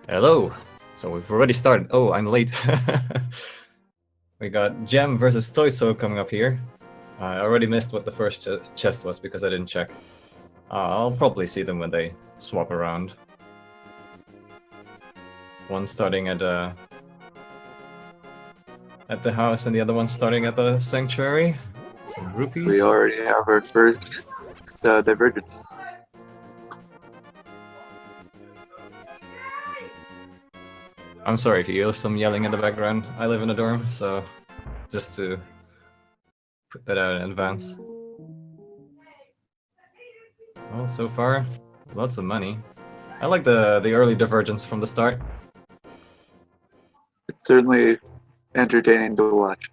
Hello. So we've already started. Oh, I'm late. We got Gem versus Tojso coming up here. I already missed what the first chest was because I didn't check. I'll probably see them when they swap around. One starting at the house and the other one starting at the sanctuary. Some rupees. We already have our first divergence. I'm sorry if you hear some yelling in the background. I live in a dorm, so just to put that out in advance. Well, so far, lots of money. I like the early divergence from the start. It's certainly entertaining to watch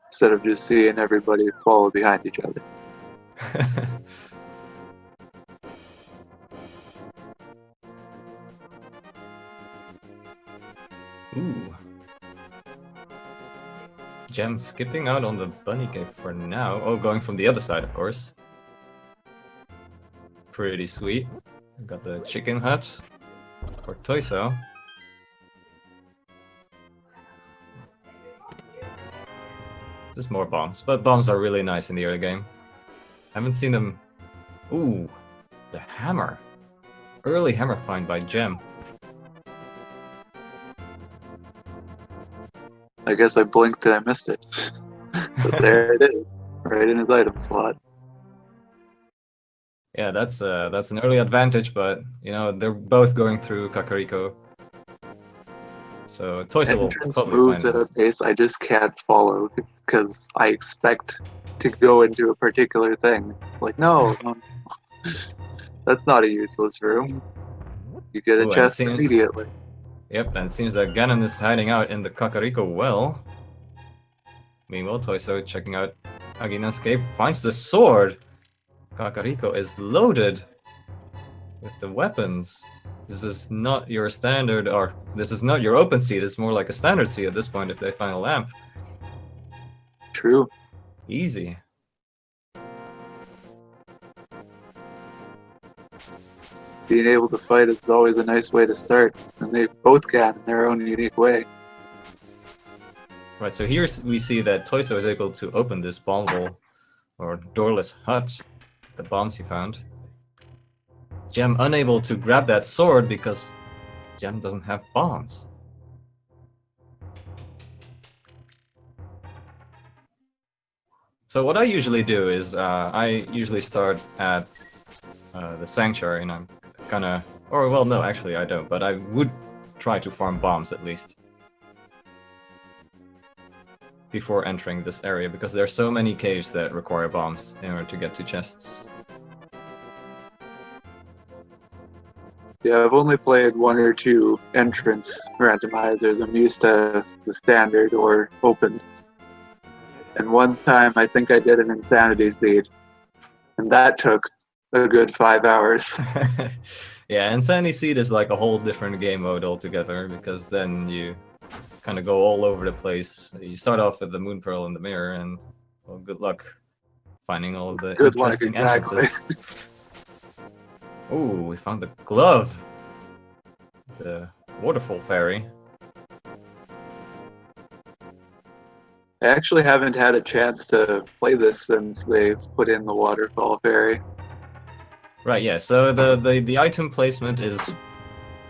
instead of just seeing everybody follow behind each other. Ooh. Gem skipping out on the bunny cave for now. Oh, going from the other side, of course. Pretty sweet. Got the chicken hut for Tojso. Just more bombs, but bombs are really nice in the early game. Haven't seen them. Ooh, the hammer. Early hammer find by Gem. I guess I blinked and I missed it. But there it is, right in his item slot. Yeah, that's an early advantage, but you know they're both going through Kakariko. So Tojso will Entrance probably moves find at a this. pace I just can't follow because I expect to go into a particular thing. It's like, no, that's not a useless room. You get a Ooh, and it chest seems. immediately. Yep, and it seems that Ganon is hiding out in the Kakariko well. Meanwhile, Tojso checking out Agina's cave finds the sword. Kakariko is loaded with the weapons. This is not your standard, or this is not your open seed. It's more like a standard seed at this point if they find a lamp. True. Easy. Being able to fight is always a nice way to start, and they both can in their own unique way. Right, so here we see that Tojso is able to open this bombable or doorless hut, the bombs he found. Gem unable to grab that sword because Gem doesn't have bombs. So what I usually do is I usually start at the sanctuary, and I'm kind of, or well, no, actually I don't, but I would try to farm bombs at least before entering this area because there are so many caves that require bombs in order to get to chests. Yeah, I've only played one or two entrance randomizers. I'm used to the standard or open. And one time I think I did an insanity seed, and that took a good 5 hours. Yeah, Insanity Seed is like a whole different game mode altogether because then you kind of go all over the place. You start off with the Moon Pearl and the Mirror, and well, good luck finding all of the Good luck, interesting exactly. entrances. Ooh, we found the glove! The Waterfall Fairy. I actually haven't had a chance to play this since they put in the Waterfall Fairy. Right, yeah, so the item placement is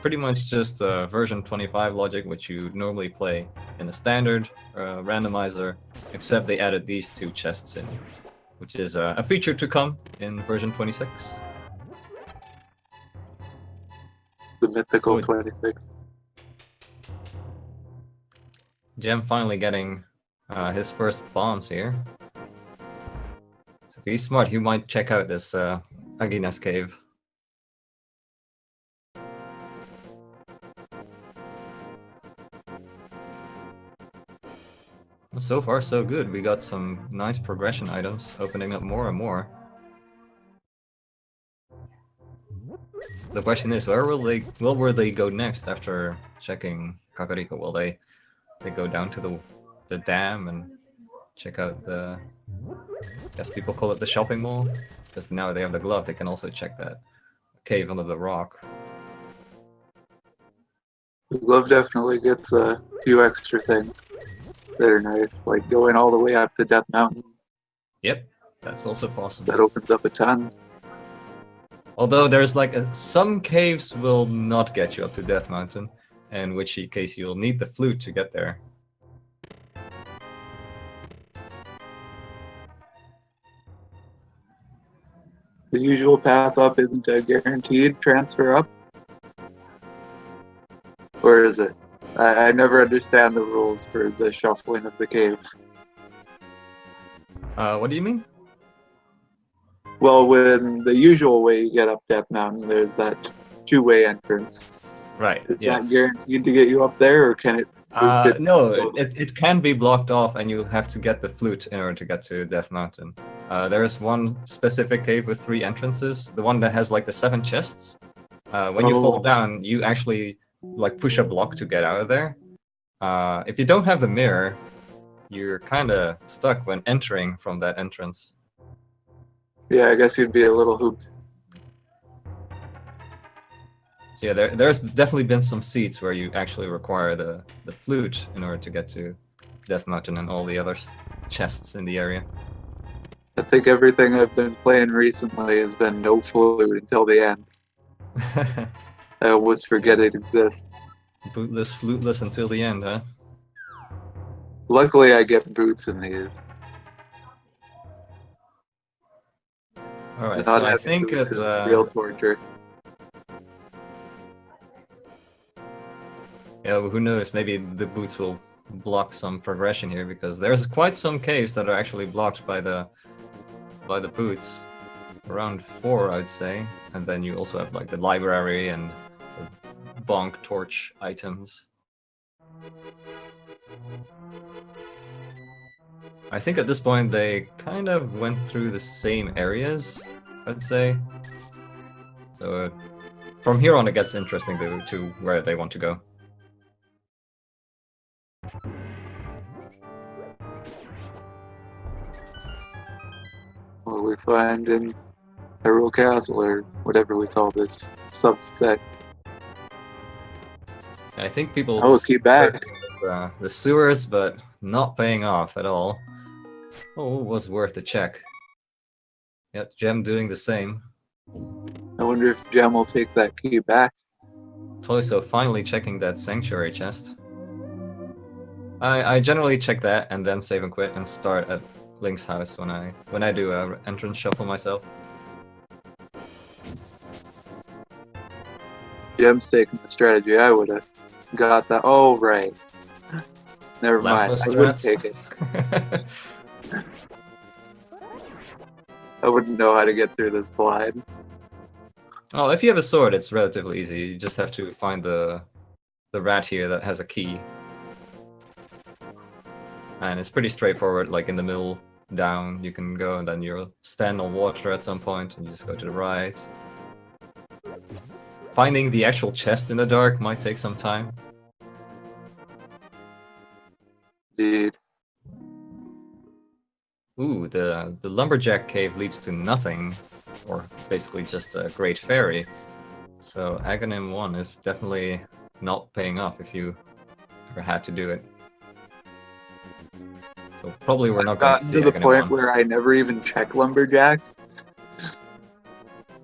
pretty much just version 25 logic, which you normally play in a standard randomizer, except they added these two chests in, which is a feature to come in version 26. The mythical Oh, 26. Gem finally getting his first bombs here. So if he's smart, he might check out this Agina's cave. So far, so good. We got some nice progression items opening up more and more. The question is, where will they go next after checking Kakariko? Will they go down to the dam and check out the, I guess people call it the shopping mall, because now they have the glove, they can also check that cave under the rock. The glove definitely gets a few extra things that are nice, like going all the way up to Death Mountain. Yep, that's also That possible. opens up a ton. Although there's like some caves will not get you up to Death Mountain, in which case you'll need the flute to get there. The usual path up isn't a guaranteed transfer up, or is it? I never understand the rules for the shuffling of the caves. What do you mean? Well, when the usual way you get up Death Mountain, there's that two-way entrance. Right, Is yes. that guaranteed to get you up there, or can it? No, it can be blocked off, and you have to get the flute in order to get to Death Mountain. There is one specific cave with 3 entrances, the one that has like the 7 chests. When you fall down, you actually like push a block to get out of there. If you don't have the mirror, you're kind of stuck when entering from that entrance. Yeah, I guess you'd be a little hooped. So yeah, there's definitely been some seats where you actually require the flute in order to get to Death Mountain and all the other chests in the area. I think everything I've been playing recently has been no flute until the end. I almost forget it exists. Bootless, fluteless until the end, huh? Luckily, I get boots in these. Alright, Not so I having think boots it, is real torture. yeah, who knows, maybe the boots will block some progression here, because there's quite some caves that are actually blocked by the boots. Around 4, I'd say. And then you also have like the library and the bonk torch items. I think at this point they kind of went through the same areas, I'd say. So from here on it gets interesting to where they want to go. What we find in Hyrule Castle, or whatever we call this subset. I think people Oh, keep back. the sewers, but not paying off at all. Oh, it was worth a check. Yep, Gem doing the same. I wonder if Gem will take that key back. Tojso finally checking that sanctuary chest. I generally check that and then save and quit and start at Link's house when I do a entrance shuffle myself. Gem's taking the strategy I would have got that. Oh, right. Never mind. I wouldn't take it. I wouldn't know how to get through this blind. Well, if you have a sword, it's relatively easy. You just have to find the rat here that has a key. And it's pretty straightforward, like in the middle, down, you can go, and then you'll stand on water at some point, and you just go to the right. Finding the actual chest in the dark might take some time. Indeed. Ooh, the lumberjack cave leads to nothing, or basically just a great fairy. So Aghanim 1 is definitely not paying off if you ever had to do it. So probably we're not going to Gotten see to the Aghanim point 1. where I never even check lumberjack,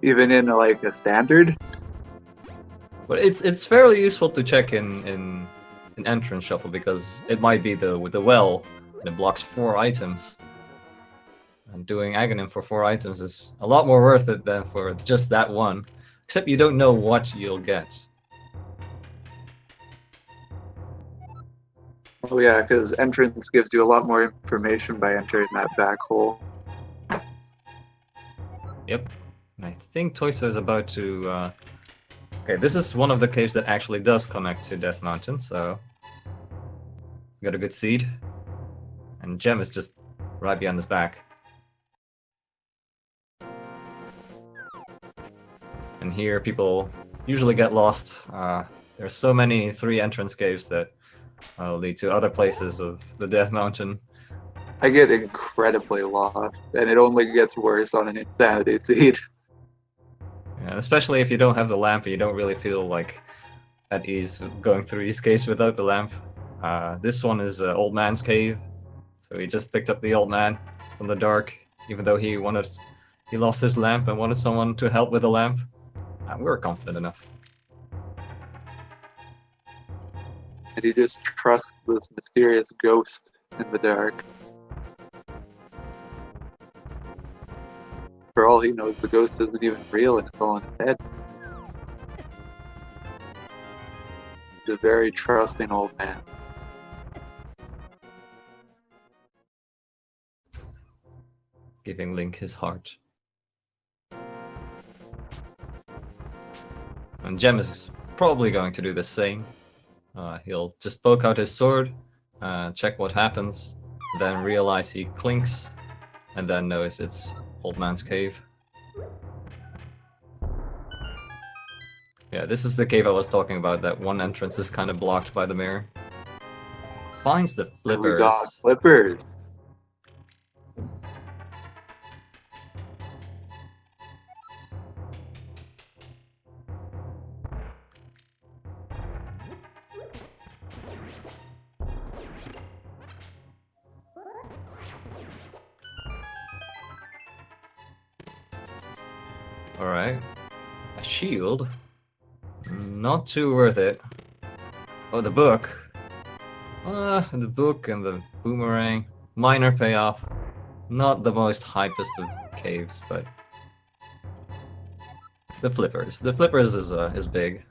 even in like a standard. But it's fairly useful to check in entrance shuffle, because it might be with the well and it blocks 4 items. And doing Aghanim for 4 items is a lot more worth it than for just that one. Except you don't know what you'll get. Oh yeah, because entrance gives you a lot more information by entering that back hole. Yep. And I think Tojso is about to... Okay, this is one of the caves that actually does connect to Death Mountain, so... Got a good seed. And Gem is just right behind his back. And here people usually get lost. There's so many 3 entrance caves that lead to other places of the Death Mountain. I get incredibly lost, and it only gets worse on an insanity seed. Yeah, especially if you don't have the lamp and you don't really feel like at ease going through these caves without the lamp. This one is Old Man's Cave, so he just picked up the old man from the dark, even though he lost his lamp and wanted someone to help with the lamp. We were confident enough. And he just trusts this mysterious ghost in the dark. For all he knows, the ghost isn't even real and it's all in his head. He's a very trusting old man. Giving Link his heart. And Jem is probably going to do the same. He'll just poke out his sword, check what happens, then realize he clinks, and then knows it's Old Man's Cave. Yeah, this is the cave I was talking about. That one entrance is kind of blocked by the mirror. Finds the flippers. And we got flippers. Alright. A shield. Not too worth it. Oh, the book. The book and the boomerang. Minor payoff. Not the most hypest of caves, but the flippers. The flippers is big.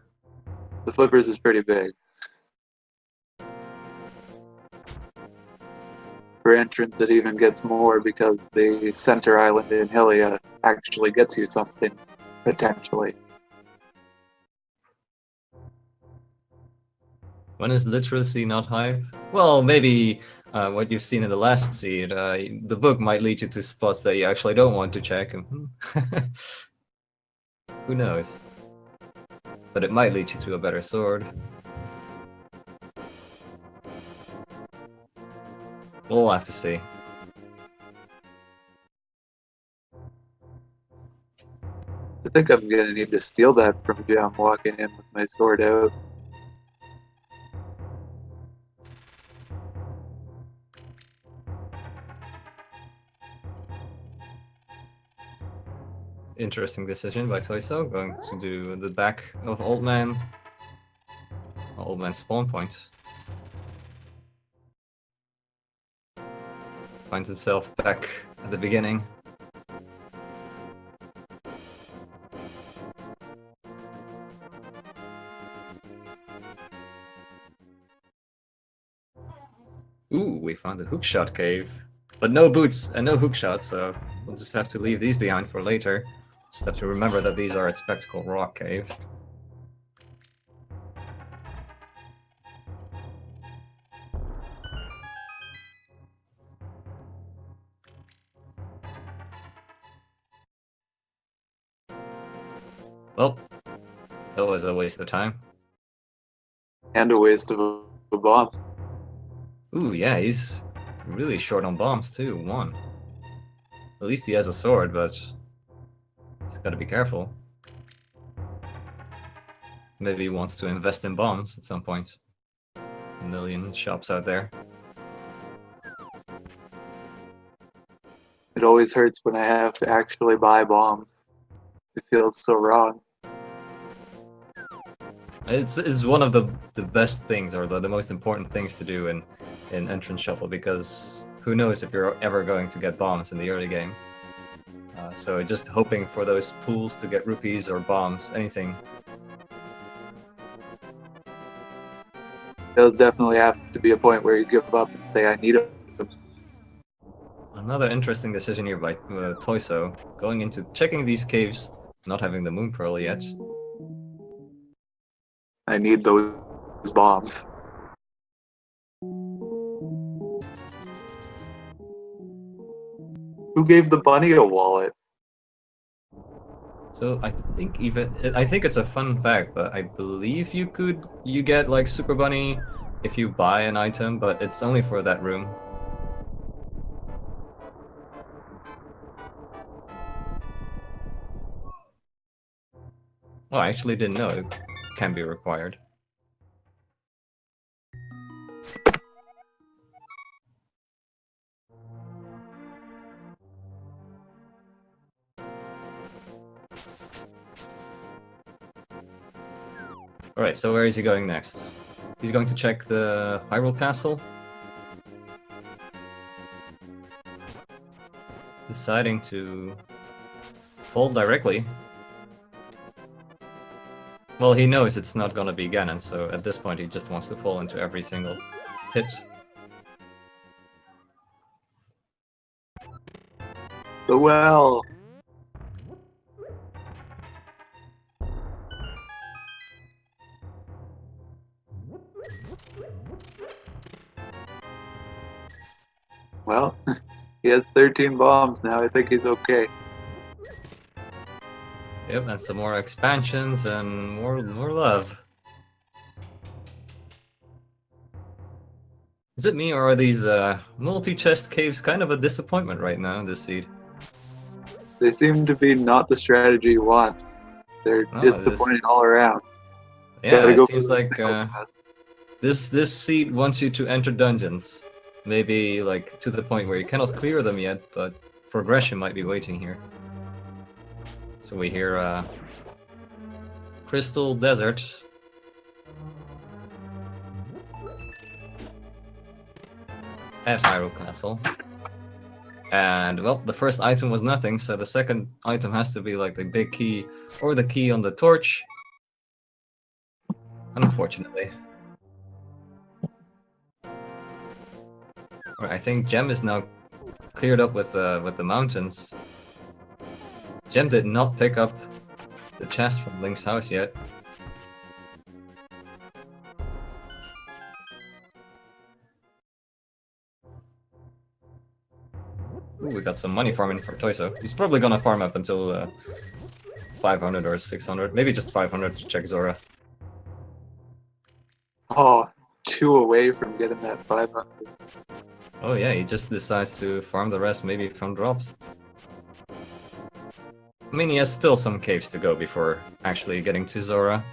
The flippers is pretty big. For entrance, it even gets more because the center island in Hylia actually gets you something, potentially. When is literacy not hype? Well, maybe what you've seen in the last seed. The book might lead you to spots that you actually don't want to check. Who knows? But it might lead you to a better sword. We'll have to see. I think I'm gonna need to steal that from Jam walking in with my sword out. Interesting decision by Tojso, going to do the back of Old Man's spawn point. Finds itself back at the beginning. Ooh, we found the hookshot cave. But no boots and no hookshot, so we'll just have to leave these behind for later. Just have to remember that these are at Spectacle Rock Cave. Well, that was a waste of time. And a waste of a bomb. Ooh, yeah, he's really short on bombs too. One. At least he has a sword, but he's gotta be careful. Maybe he wants to invest in bombs at some point. A million shops out there. It always hurts when I have to actually buy bombs. It feels so wrong. It's one of the best things, or the most important things to do in Entrance Shuffle, because who knows if you're ever going to get bombs in the early game. So just hoping for those pools to get rupees or bombs, anything. There's definitely have to be a point where you give up and say, I need them. Another interesting decision here by Tojso, going into checking these caves, not having the Moon Pearl yet. I need those bombs. Who gave the bunny a wallet? So I think it's a fun fact, but I believe you get like Super Bunny if you buy an item, but it's only for that room. Oh, I actually didn't know it can be required. Alright, so where is he going next? He's going to check the Hyrule Castle. Deciding to fall directly. Well, he knows it's not gonna be Ganon, so at this point he just wants to fall into every single pit. The well. Well, he has 13 bombs now. I think he's okay. Yep, and some more expansions and more love. Is it me, or are these multi-chest caves kind of a disappointment right now, this seed? They seem to be not the strategy you want. They're disappointing all around. Yeah, Gotta it go seems for the like single pass. this seed wants you to enter dungeons. Maybe like to the point where you cannot clear them yet, but progression might be waiting here. So we hear Crystal Desert. At Hyrule Castle. And, well, the first item was nothing, so the second item has to be like the big key or the key on the torch. Unfortunately. Right, I think Gem is now cleared up with the mountains. Gem did not pick up the chest from Link's house yet. Ooh, we got some money farming for Tojso. He's probably gonna farm up until 500 or 600. Maybe just 500 to check Zora. Oh, 2 away from getting that 500. Oh yeah, he just decides to farm the rest maybe from drops. I mean, he has still some caves to go before actually getting to Zora.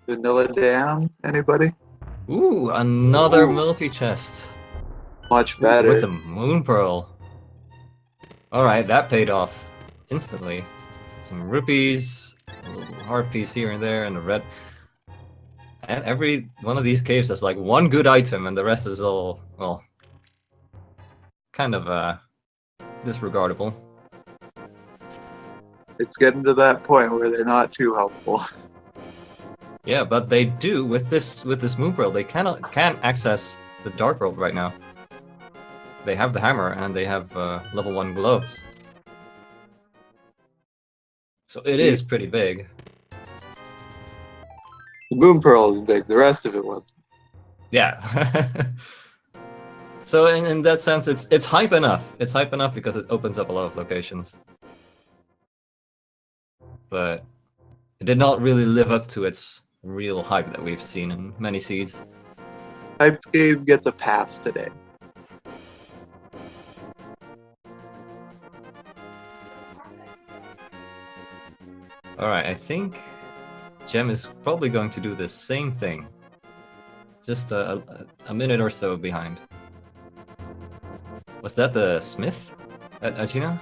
Vanilla Dam, anybody? Ooh, another Ooh. multi-chest. Much Ooh, better. with the Moon Pearl. Alright, that paid off instantly. Some rupees, a little heart piece here and there, and a red. And every one of these caves has like one good item, and the rest is all, well, kind of disregardable. It's getting to that point where they're not too helpful. Yeah, but they do with this Moon Pearl. They can't access the Dark World right now. They have the hammer and they have level 1 gloves. So it is pretty big. The Moon Pearl is big, the rest of it wasn't. Yeah. So in that sense, it's hype enough. It's hype enough because it opens up a lot of locations. But it did not really live up to its real hype that we've seen in many seeds. Hype Cave gets a pass today. Alright, I think Gem is probably going to do the same thing. Just a minute or so behind. Was that the smith at Agina?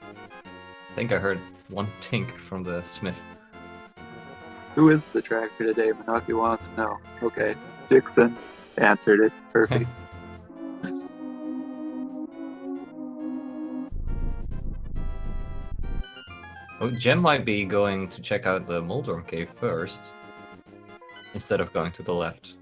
I think I heard one tink from the smith. Who is the tracker today? Manaki wants to know. Okay, Dixon answered it. Perfect. Oh, Gem might be going to check out the Moldorm Cave first, instead of going to the left.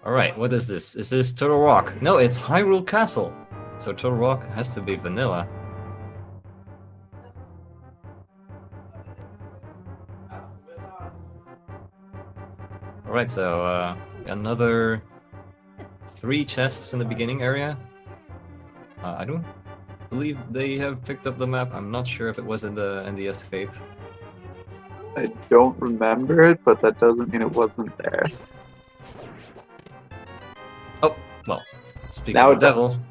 Alright, what is this? Is this Turtle Rock? No, it's Hyrule Castle! So Turtle Rock has to be vanilla. Alright, so another 3 chests in the beginning area. I don't believe they have picked up the map. I'm not sure if it was in the escape. I don't remember it, but that doesn't mean it wasn't there. Oh, well, speaking Now of it the devil. does.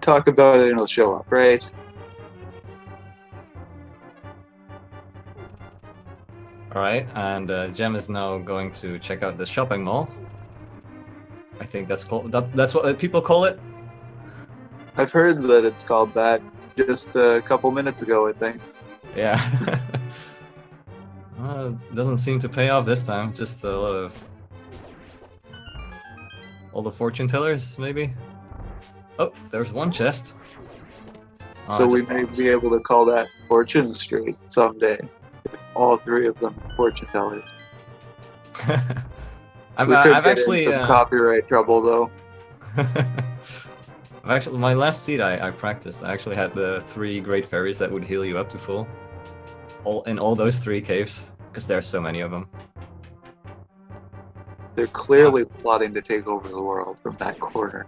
Talk about it and it'll show up, right? Alright, and Jem is now going to check out the shopping mall. I think that's called that's what people call it. I've heard that it's called that just a couple minutes ago, I think. Yeah. Doesn't seem to pay off this time. Just a lot of all the fortune tellers, maybe. Oh, there's one chest. Oh, So we just may bombs. be able to call that Fortune Street someday. All three of them fortune tellers. We could I've get in actually some copyright trouble though. I've actually my last seed I practiced. I actually had the 3 great fairies that would heal you up to full. All in all those 3 caves, because there's so many of them. They're clearly plotting to take over the world from that corner.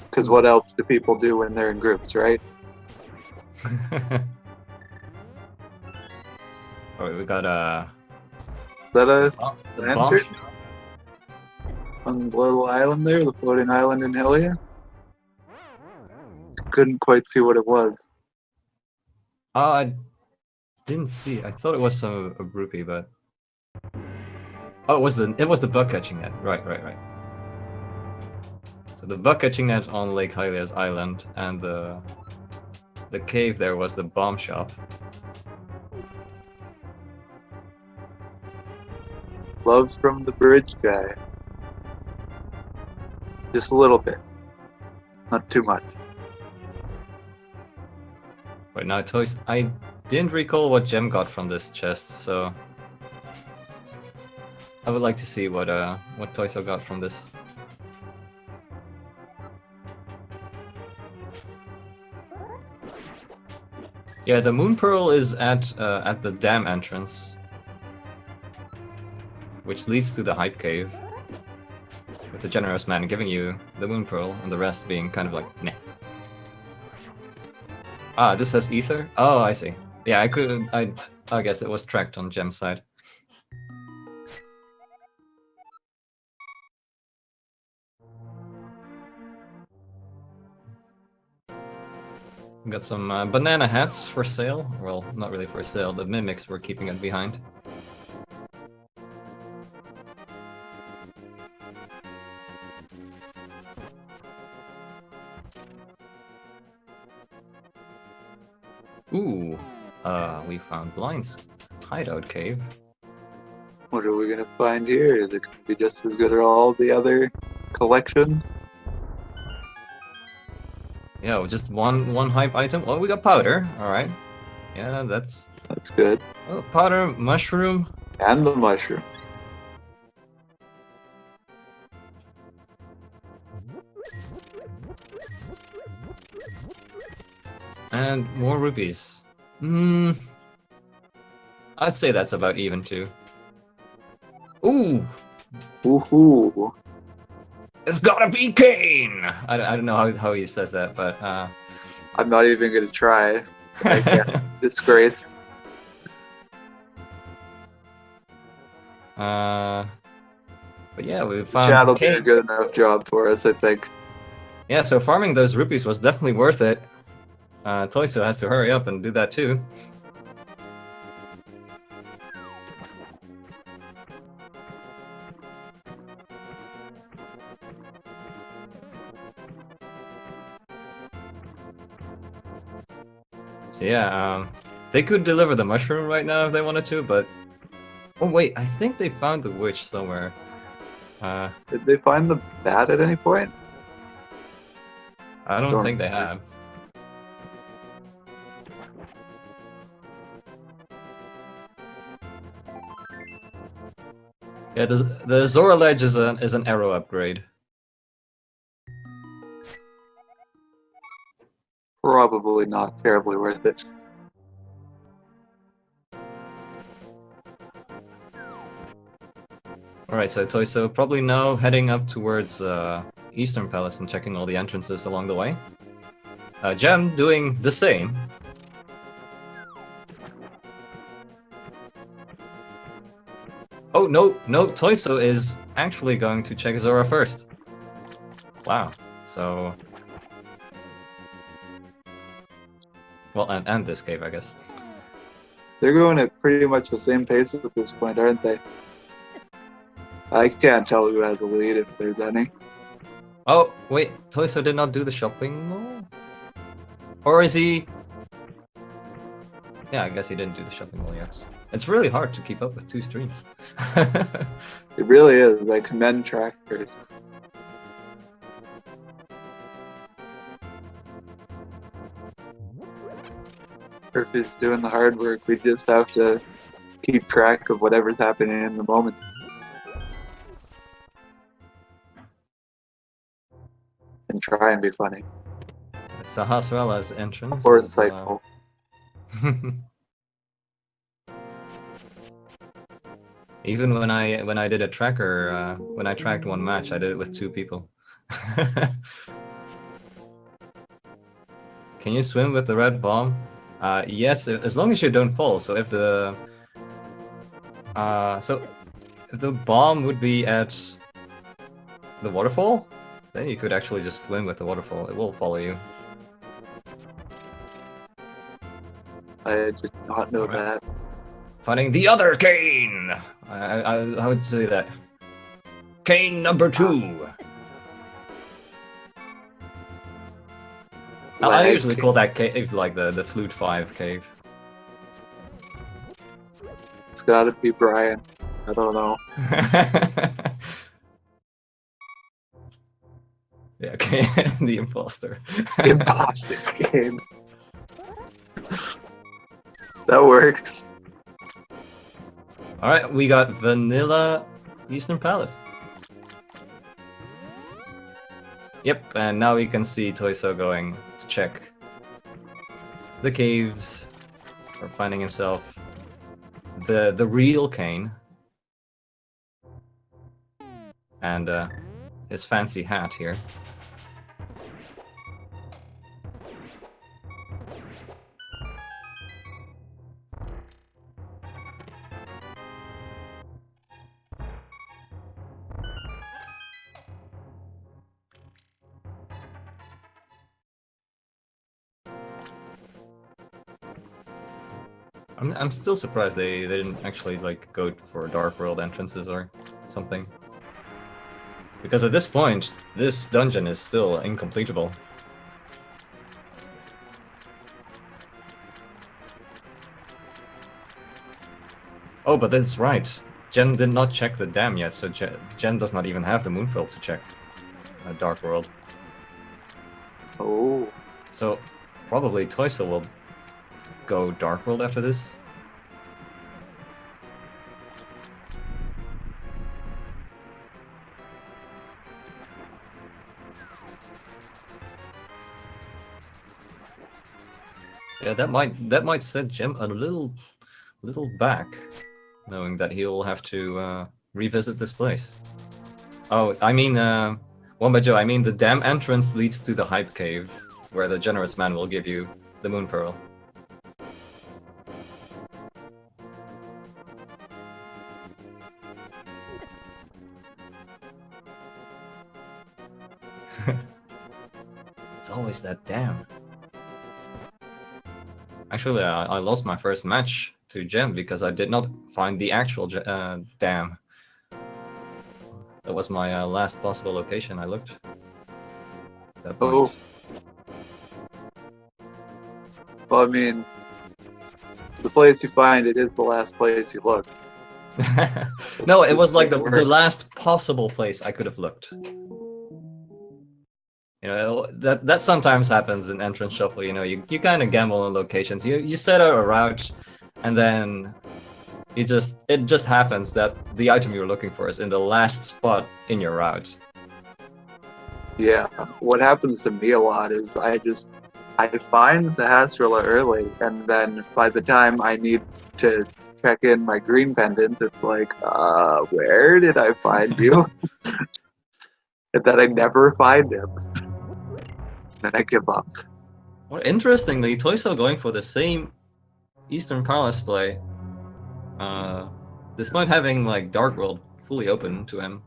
Because what else do people do when they're in groups, right? Alright, we got a Is that a the lantern bomb. on the little island there, the floating island in Hylia? Couldn't quite see what it was. I didn't see. I thought it was a rupee, but oh, it was the bug catching net. Right. So the bug catching net on Lake Hylia's island, and the cave there was the bomb shop. Love from the bridge guy. Just a little bit. Not too much. Right now, toys. I didn't recall what Gem got from this chest, so I would like to see what Tojso got from this. Yeah, the moon pearl is at the dam entrance, which leads to the hype cave, with the generous man giving you the moon pearl and the rest being kind of like meh. Ah, this has ether? Oh, I see. Yeah, I guess it was tracked on Gem's side. We got some banana hats for sale. Well, not really for sale. The mimics were keeping it behind. Ooh, we found Blind's hideout cave. What are we gonna find here? Is it gonna be just as good as all the other collections? Yeah, well, just one hype item. Oh, we got powder. All right. Yeah, that's good. oh, powder, mushroom. And the mushroom. And more rupees. I'd say that's about even too. Ooh, Woohoo! it's gotta be Kane. I don't know how he says that, but I'm not even gonna try. I can't. Disgrace. but yeah, we The found chat will do Kane. a good enough job for us, I think. Yeah, so farming those rupees was definitely worth it. Tojso has to hurry up and do that too. So yeah, they could deliver the mushroom right now if they wanted to, but oh wait, I think they found the witch somewhere. Did they find the bat at any point? I don't Don't think they remember. have. Yeah, the Zora Ledge is an arrow upgrade. Probably not terribly worth it. Alright, so Tojso probably now heading up towards Eastern Palace and checking all the entrances along the way. Gem doing the same. Oh no, Tojso is actually going to check Zora first. Wow, so Well, and this cave, I guess. They're going at pretty much the same pace at this point, aren't they? I can't tell who has a lead if there's any. Oh, wait, Tojso did not do the shopping mall? Or is he... Yeah, I guess he didn't do the shopping mall yet. It's really hard to keep up with 2 streams. It really is. I commend trackers. Murphy's doing the hard work. We just have to keep track of whatever's happening in the moment. And try and be funny. Sahasrala's entrance Or is, insightful. Even when I did a tracker, when I tracked one match, I did it with 2 people. Can you swim with the red bomb? Yes, as long as you don't fall. So if the bomb would be at the waterfall, then you could actually just swim with the waterfall. It will follow you. I did not know that. Finding the other Kane! I would say that. Kane number 2! I usually call that cave like the Flute 5 cave. It's gotta be Brian. I don't know. Yeah, okay, the imposter. Imposter game. That works. Alright, we got Vanilla Eastern Palace. Yep, and now we can see Tojso going to check the caves, or finding himself the real Kane, and his fancy hat here. I'm still surprised they didn't actually like go for Dark World entrances or something. Because at this point, this dungeon is still incompletable. Oh, but that's right. Jen did not check the dam yet, so Jen does not even have the Moonfell to check Dark World. Oh. So probably Tojso will go Dark World after this. Yeah, that might set Jem a little back, knowing that he'll have to revisit this place. Oh, I mean, Wombat Joe, I mean the dam entrance leads to the Hype Cave, where the Generous Man will give you the Moon Pearl. It's always that dam. Actually, I lost my first match to Gem because I did not find the actual dam. That was my last possible location I looked. At that point. Oh. Well, I mean, the place you find it is the last place you look. No, it was like the last possible place I could have looked. You know, that sometimes happens in Entrance Shuffle, you know, you kind of gamble on locations. You set out a route, and then it just happens that the item you're looking for is in the last spot in your route. Yeah, what happens to me a lot is I find Sahasrara early, and then by the time I need to check in my green pendant, it's like, where did I find you? And then I never find him. Then I give up. Well, interestingly, Tojso going for the same Eastern Palace play, despite having like Dark World fully open to him.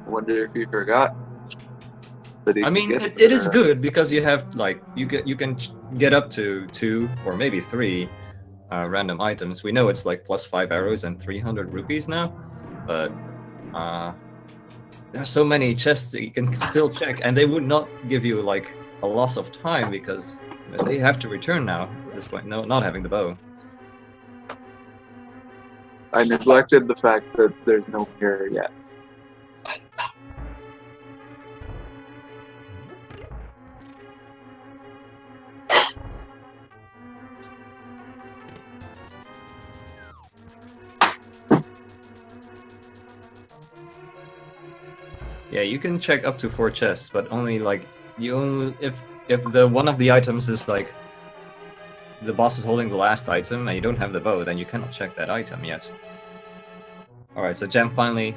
Wonder if he forgot that he I could mean, get. it is good because you have like you can get up to 2 or maybe 3 random items. We know it's like plus 5 arrows and 300 rupees now, but there are so many chests that you can still check, and they would not give you like a loss of time because they have to return now at this point. No, not having the bow. I neglected the fact that there's no mirror yet. Yeah, you can check up to 4 chests, but only like you only if the one of the items is like the boss is holding the last item and you don't have the bow, then you cannot check that item yet. Alright, so Gem finally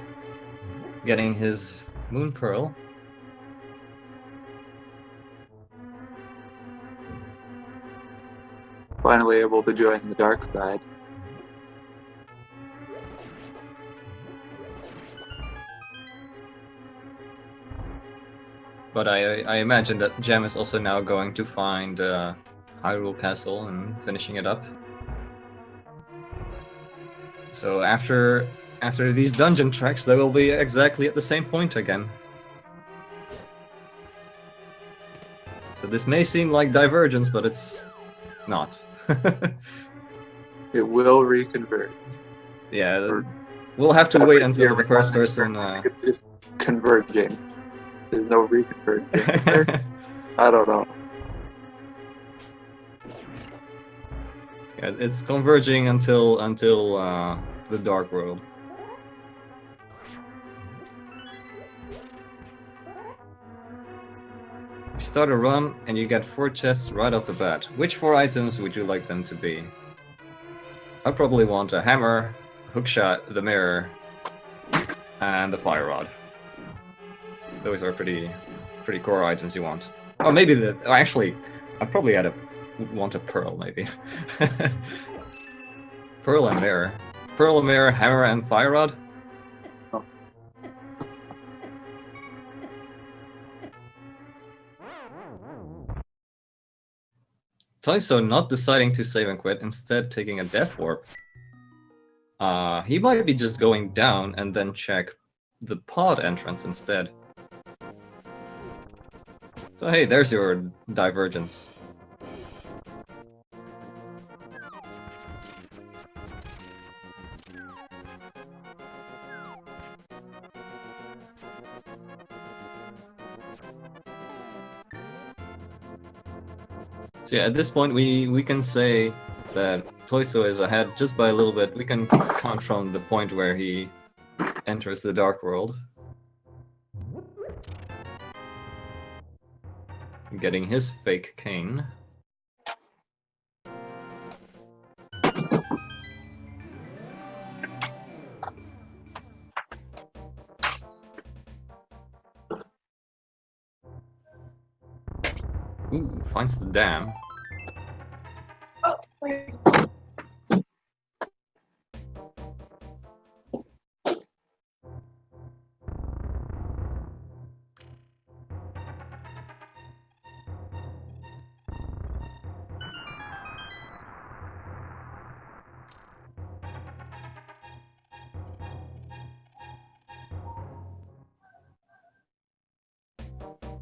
getting his Moon Pearl. Finally able to join the dark side. But I imagine that Gem is also now going to find Hyrule Castle and finishing it up. So after these dungeon tracks, they will be exactly at the same point again. So this may seem like divergence, but it's not. It will reconvert. Yeah, Or- we'll have to wait until the first person. It's just converging. There's no reconverging, is there? I don't know. Yeah, it's converging until the Dark World. You start a run and you get 4 chests right off the bat. Which 4 items would you like them to be? I'd probably want a hammer, hookshot, the mirror, and the fire rod. Those are pretty core items you want. Oh, maybe actually, I probably would want a pearl, maybe. Pearl and mirror. Pearl, mirror, hammer, and fire rod. Oh. Tojso not deciding to save and quit, instead taking a death warp. He might be just going down and then check the pod entrance instead. So hey, there's your divergence. So yeah, at this point we can say that Tojso is ahead just by a little bit. We can count from the point where he enters the Dark World. Getting his fake cane. Ooh, finds the dam.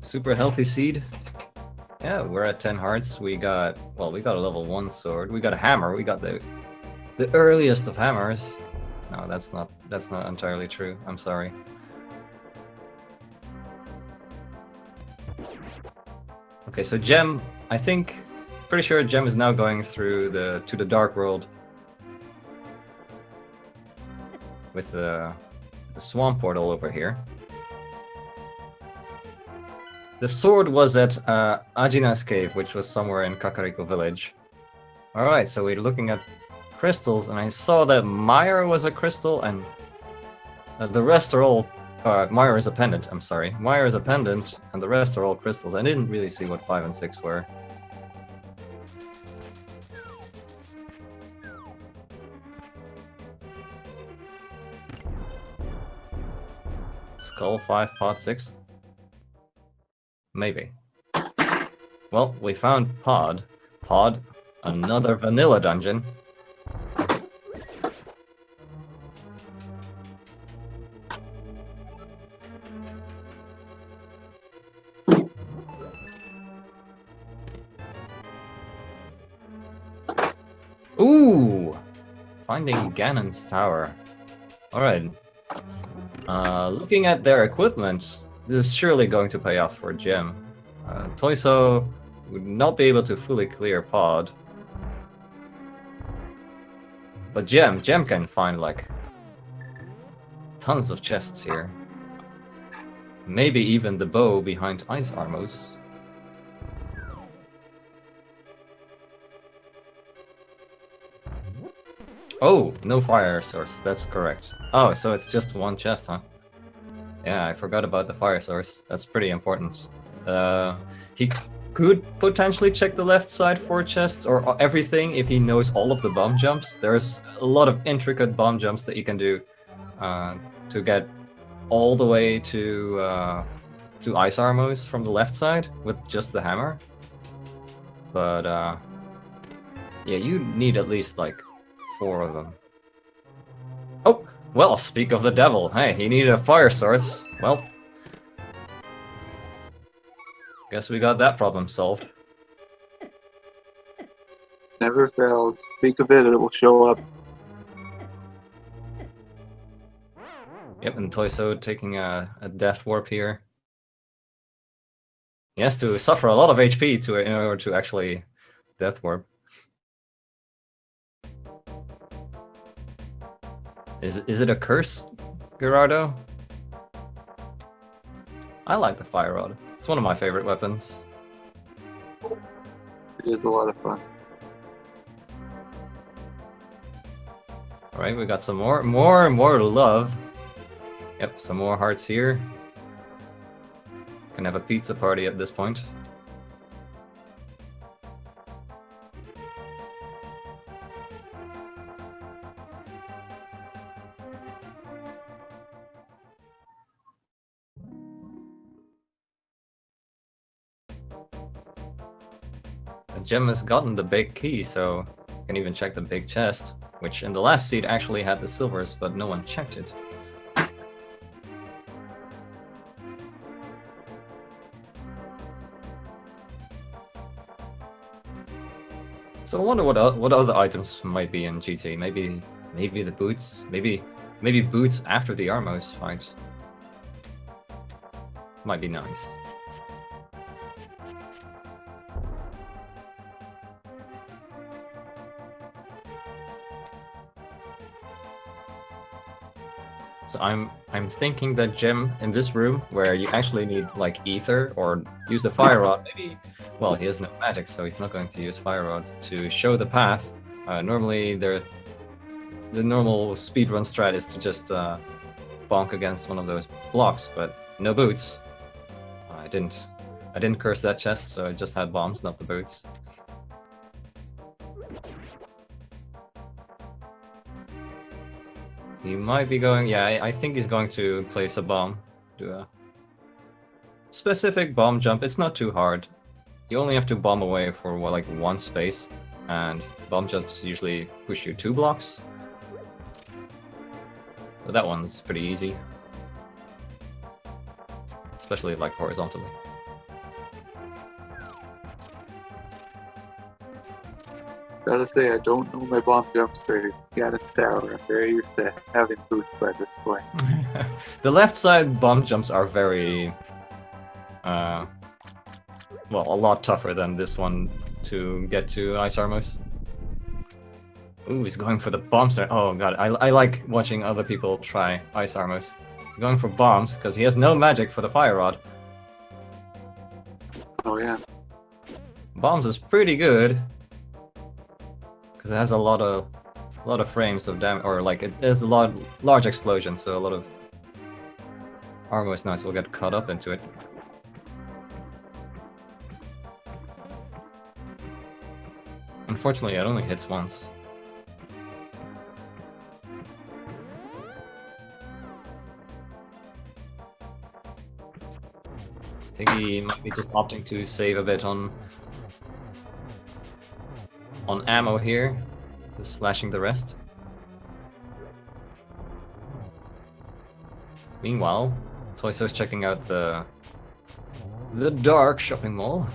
Super healthy seed. Yeah, we're at 10 hearts. We got a level 1 sword. We got a hammer. We got the earliest of hammers. No, that's not entirely true. I'm sorry. Okay, so Gem, pretty sure Gem is now going through to the Dark World with the swamp portal over here. The sword was at Ajina's cave, which was somewhere in Kakariko village. Alright, so we're looking at crystals, and I saw that Mire was a crystal, and the rest are all... Mire is a pendant, I'm sorry. Mire is a pendant, and the rest are all crystals. I didn't really see what 5 and 6 were. Skull 5, pot 6. Maybe. Well, we found Pod. Pod, another vanilla dungeon. Ooh! Finding Ganon's tower. Alright. Looking at their equipment, this is surely going to pay off for Gem. Tojso would not be able to fully clear Pod. But Gem can find like tons of chests here. Maybe even the bow behind Ice Armos. Oh, no fire source, that's correct. Oh, so it's just one chest, huh? Yeah, I forgot about the fire source. That's pretty important. He could potentially check the left side for chests or everything if he knows all of the bomb jumps. There's a lot of intricate bomb jumps that you can do to get all the way to Ice Armos from the left side with just the hammer. But yeah, you need at least like 4 of them. Oh, well, speak of the devil. Hey, he needed a fire source. Well, guess we got that problem solved. Never fails. Speak of it, it will show up. Yep, and Tojso taking a death warp here. He has to suffer a lot of HP in order to actually death warp. Is it a curse, Gerardo? I like the fire rod. It's one of my favorite weapons. It is a lot of fun. Alright, we got some more love. Yep, some more hearts here. Can have a pizza party at this point. Gem has gotten the big key, so you can even check the big chest, which in the last seed actually had the silvers, but no one checked it. So I wonder what other items might be in GT. Maybe the boots. Maybe boots after the Armos fight. Might be nice. So I'm thinking that Gem in this room, where you actually need like ether or use the fire rod, maybe. Well, he has no magic, so he's not going to use fire rod to show the path. Normally, the normal speedrun strat is to just bonk against one of those blocks, but no boots. I didn't curse that chest, so I just had bombs, not the boots. He might be going, yeah, I think he's going to place a bomb. Do a specific bomb jump. It's not too hard. You only have to bomb away for like 1 space, and bomb jumps usually push you 2 blocks. But that one's pretty easy. Especially like horizontally. Gotta say, I don't know my bomb jumps for Ganon's tower. I'm very used to having boots by this point. The left side bomb jumps are very, well, a lot tougher than this one to get to Ice Armos. Ooh, he's going for the bombs. Oh god, I like watching other people try Ice Armos. He's going for bombs because he has no magic for the fire rod. Oh yeah. Bombs is pretty good because it has a lot of frames of damage, or like it has a large explosion, so a lot of Armos knights will get caught up into it. Unfortunately, it only hits once. think he might be just opting to save a bit on ammo here, just slashing the rest. Meanwhile, Tojso's checking out the dark shopping mall.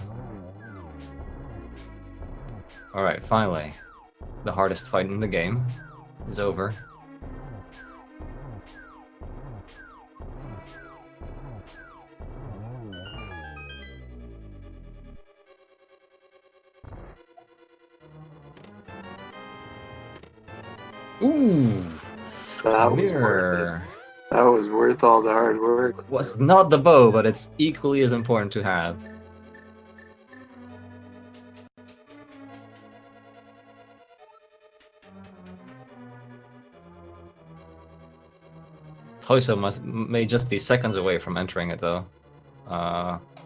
Alright, finally. The hardest fight in the game is over. Ooh! That was worth it. Mirror. That was worth all the hard work. Was not the bow, but it's equally as important to have. Tojso may just be seconds away from entering it though.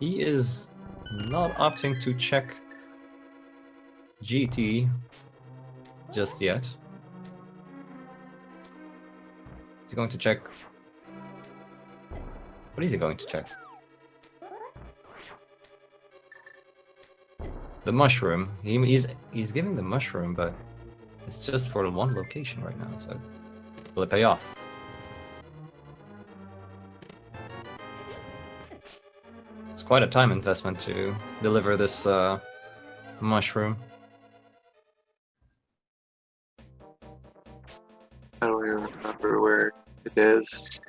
He is not opting to check GT just yet. Is he going to check? What is he going to check? The mushroom. He's giving the mushroom, but it's just for one location right now. So will it pay off? It's quite a time investment to deliver this mushroom. I don't even remember where it is.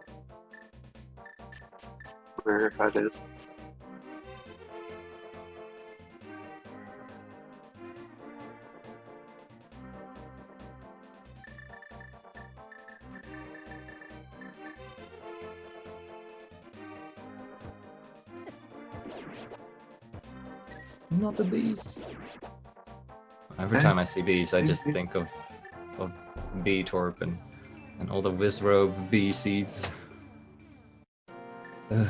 Where it is. Not the bees. Every time I see bees, I just think of bee torp and all the Wizrobe bee seeds. Ugh.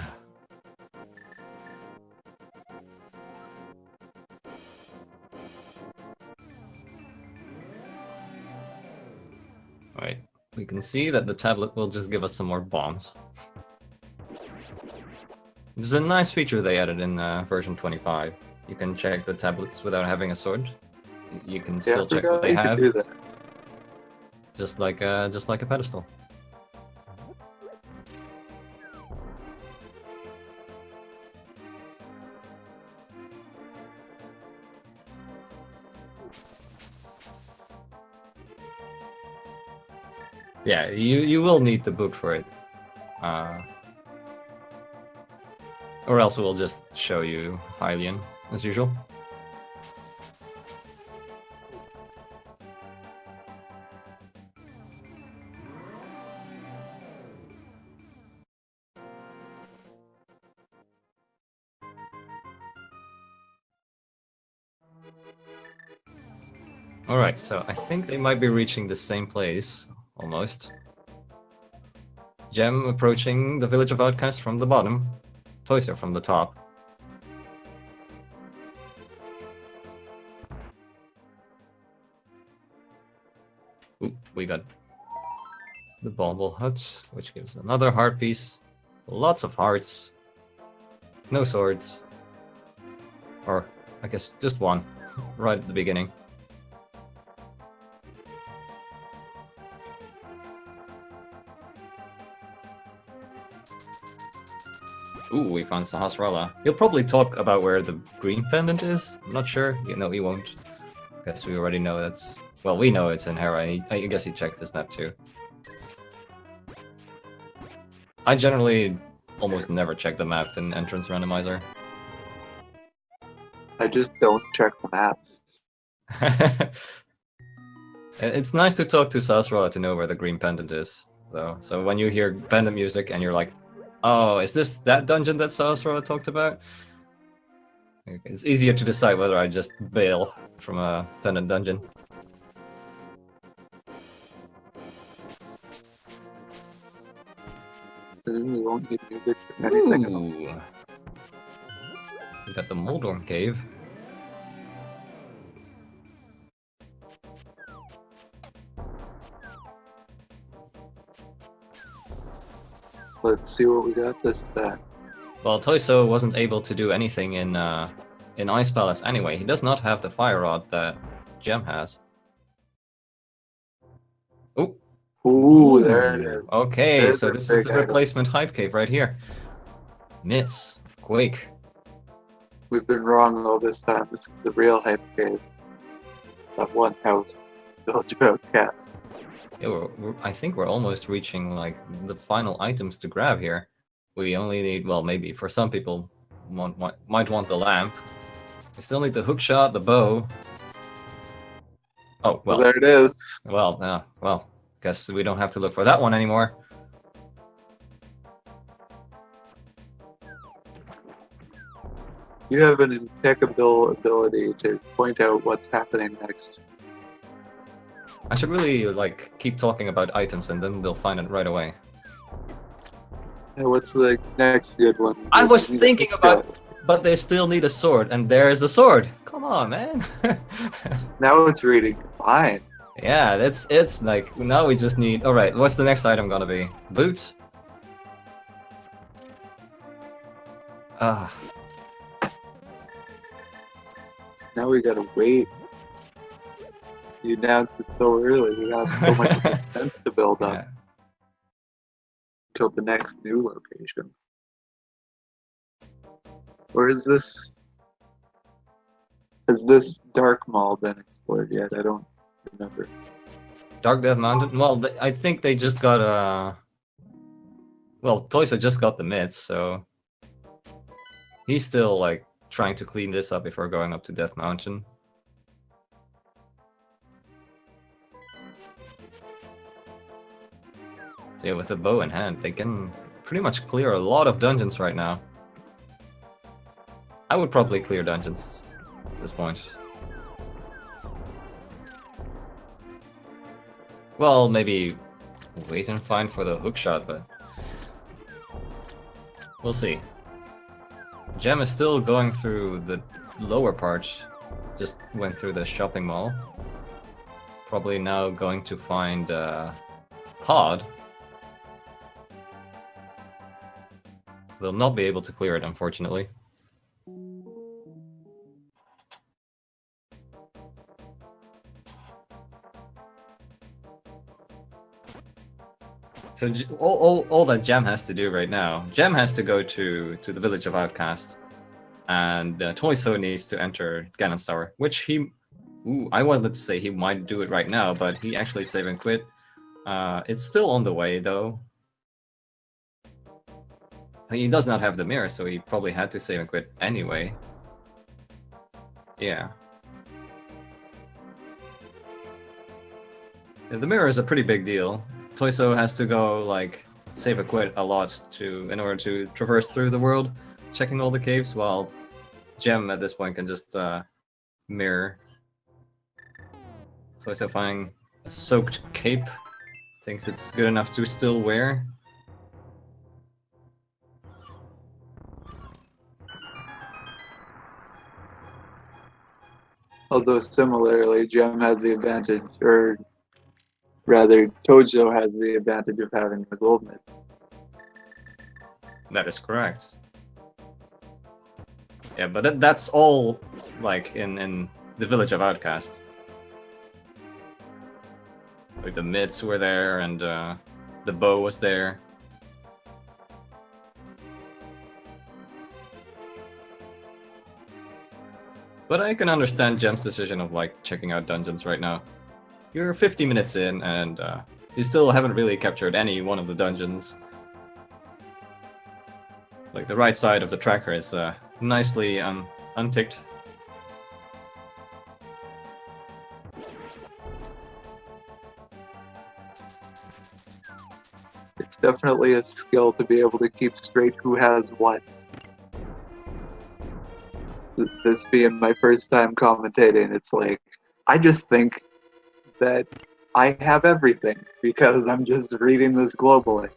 Right, we can see that the tablet will just give us some more bombs. This is a nice feature they added in version 25. You can check the tablets without having a sword. You can still check what they have. Do that. Just like a pedestal. Yeah, you will need the book for it. Or else we'll just show you Hylian, as usual. Alright, so I think they might be reaching the same place, almost. Gem approaching the village of outcasts from the bottom. Tojso from the top. Ooh, we got the Bumble Hut, which gives another heart piece. Lots of hearts. No swords. Or, I guess, just one, right at the beginning. Ooh, we found Sahasrara. He'll probably talk about where the green pendant is. I'm not sure. You know, he won't. Guess we already know that's... Well, we know it's in Hera. I guess he checked this map too. I generally almost never check the map in Entrance Randomizer. I just don't check the map. It's nice to talk to Sahasrara to know where the green pendant is, though. So when you hear pendant music and you're like, oh, is this that dungeon that Sahasrara talked about? It's easier to decide whether I just bail from a pendant dungeon. Soon we won't need music for anything else. Ooh. We got the Moldorm Cave. Let's see what we got this time. Well, Tojso wasn't able to do anything in Ice Palace anyway. He does not have the Fire Rod that Gem has. Ooh. Ooh, there it is. Okay, There's so our this is big the item. replacement Hype Cave right here. Mitts, Quake. We've been wrong all this time. This is the real hype cave. That one house. Village of Outcasts. Yeah, I think we're almost reaching like the final items to grab here. We only need, well, maybe for some people might want the lamp. We still need the hookshot, the bow. Oh Well, well, there it is. well. Guess we don't have to look for that one anymore. You have an impeccable ability to point out what's happening next. I should really like keep talking about items and then they'll find it right away. Hey, what's the next good one? I was You need a thinking about, hookshot. but they still need a sword, and there is the sword. Come on, man. Now it's reading fine. Yeah, it's like now we just need. All right, what's the next item gonna be? Boots. Ah, Now we gotta wait. You announced it so early. We have so much defense to build up yeah. until the next new location. Or is this? Has this dark mall been explored yet? I don't remember. Dark Death Mountain. Well, I think they just got well, Tojso just got the mitts, so he's still like trying to clean this up before going up to Death Mountain. So yeah, with a bow in hand, they can pretty much clear a lot of dungeons right now. I would probably clear dungeons at this point. Well, maybe wait and find for the hookshot, but we'll see. Gem is still going through the lower part, just went through the shopping mall. Probably now going to find Pod. Will not be able to clear it, unfortunately. So all that Gem has to do right now, Gem has to go to the village of Outcast, and Tojso needs to enter Ganon's Tower, which he, I wanted to say he might do it right now, but he actually save and quit. It's still on the way though. He does not have the mirror, so he probably had to save and quit anyway. Yeah. The mirror is a pretty big deal. Tojso has to go like save and quit a lot in order to traverse through the world, checking all the caves, while Gem at this point can just mirror. Tojso finding a soaked cape, thinks it's good enough to still wear. Although similarly, Gem has the advantage, or rather, Tojo has the advantage of having the gold myth. That is correct. Yeah, but that's all like in the village of Outcast. Like the mitts were there and the bow was there. But I can understand Gem's decision of like checking out dungeons right now. You're 50 minutes in and you still haven't really captured any one of the dungeons. Like the right side of the tracker is nicely unticked. It's definitely a skill to be able to keep straight who has what. This being my first time commentating, it's like, I just think that I have everything because I'm just reading this globally.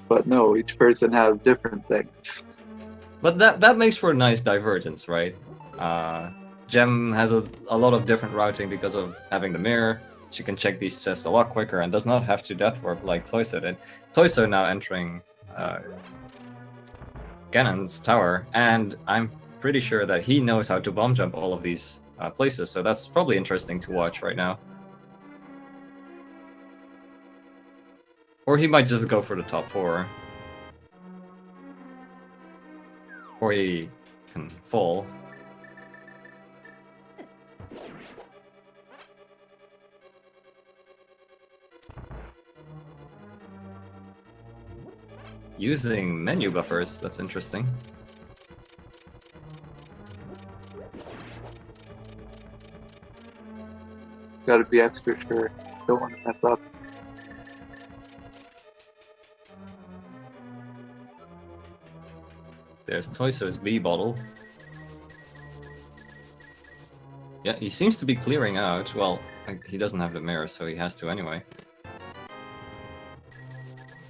But no, each person has different things. But that makes for a nice divergence, right? Gem has a lot of different routing because of having the mirror. She can check these chests a lot quicker and does not have to death warp like Tojso did. Tojso now entering Ganon's tower, and I'm pretty sure that he knows how to bomb jump all of these places, so that's probably interesting to watch right now. Or he might just go for the top 4. Or he can fall. Using menu buffers, that's interesting. Gotta be extra sure. Don't want to mess up. There's Tojso's B bottle. Yeah, he seems to be clearing out. Well, he doesn't have the mirror, so he has to anyway.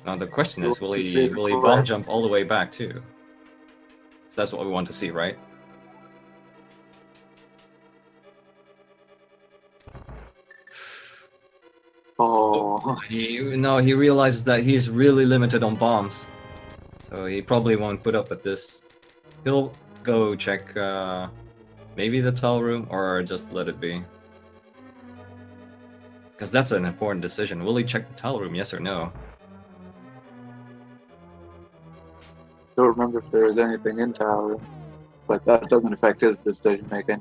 Now the question is, will he bomb jump all the way back too? So that's what we want to see, right? Oh, He realizes that he's really limited on bombs, so he probably won't put up with this. He'll go check maybe the towel room, or just let it be. Because that's an important decision. Will he check the towel room, yes or no? don't remember if there was anything in tower, but that doesn't affect his decision making.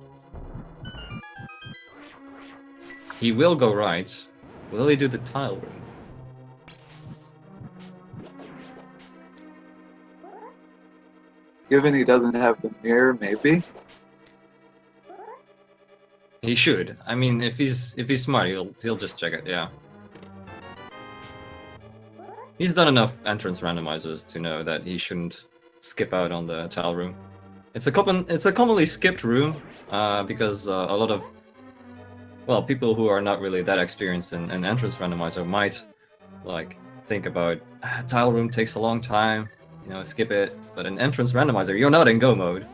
He will go right. Will he do the tile room? Given he doesn't have the mirror, maybe. He should. I mean, if he's smart, he'll just check it. Yeah. He's done enough entrance randomizers to know that he shouldn't skip out on the tile room. It's a commonly skipped room because a lot of people who are not really that experienced in an entrance randomizer might like think about tile room takes a long time, skip it. But in entrance randomizer, you're not in go mode.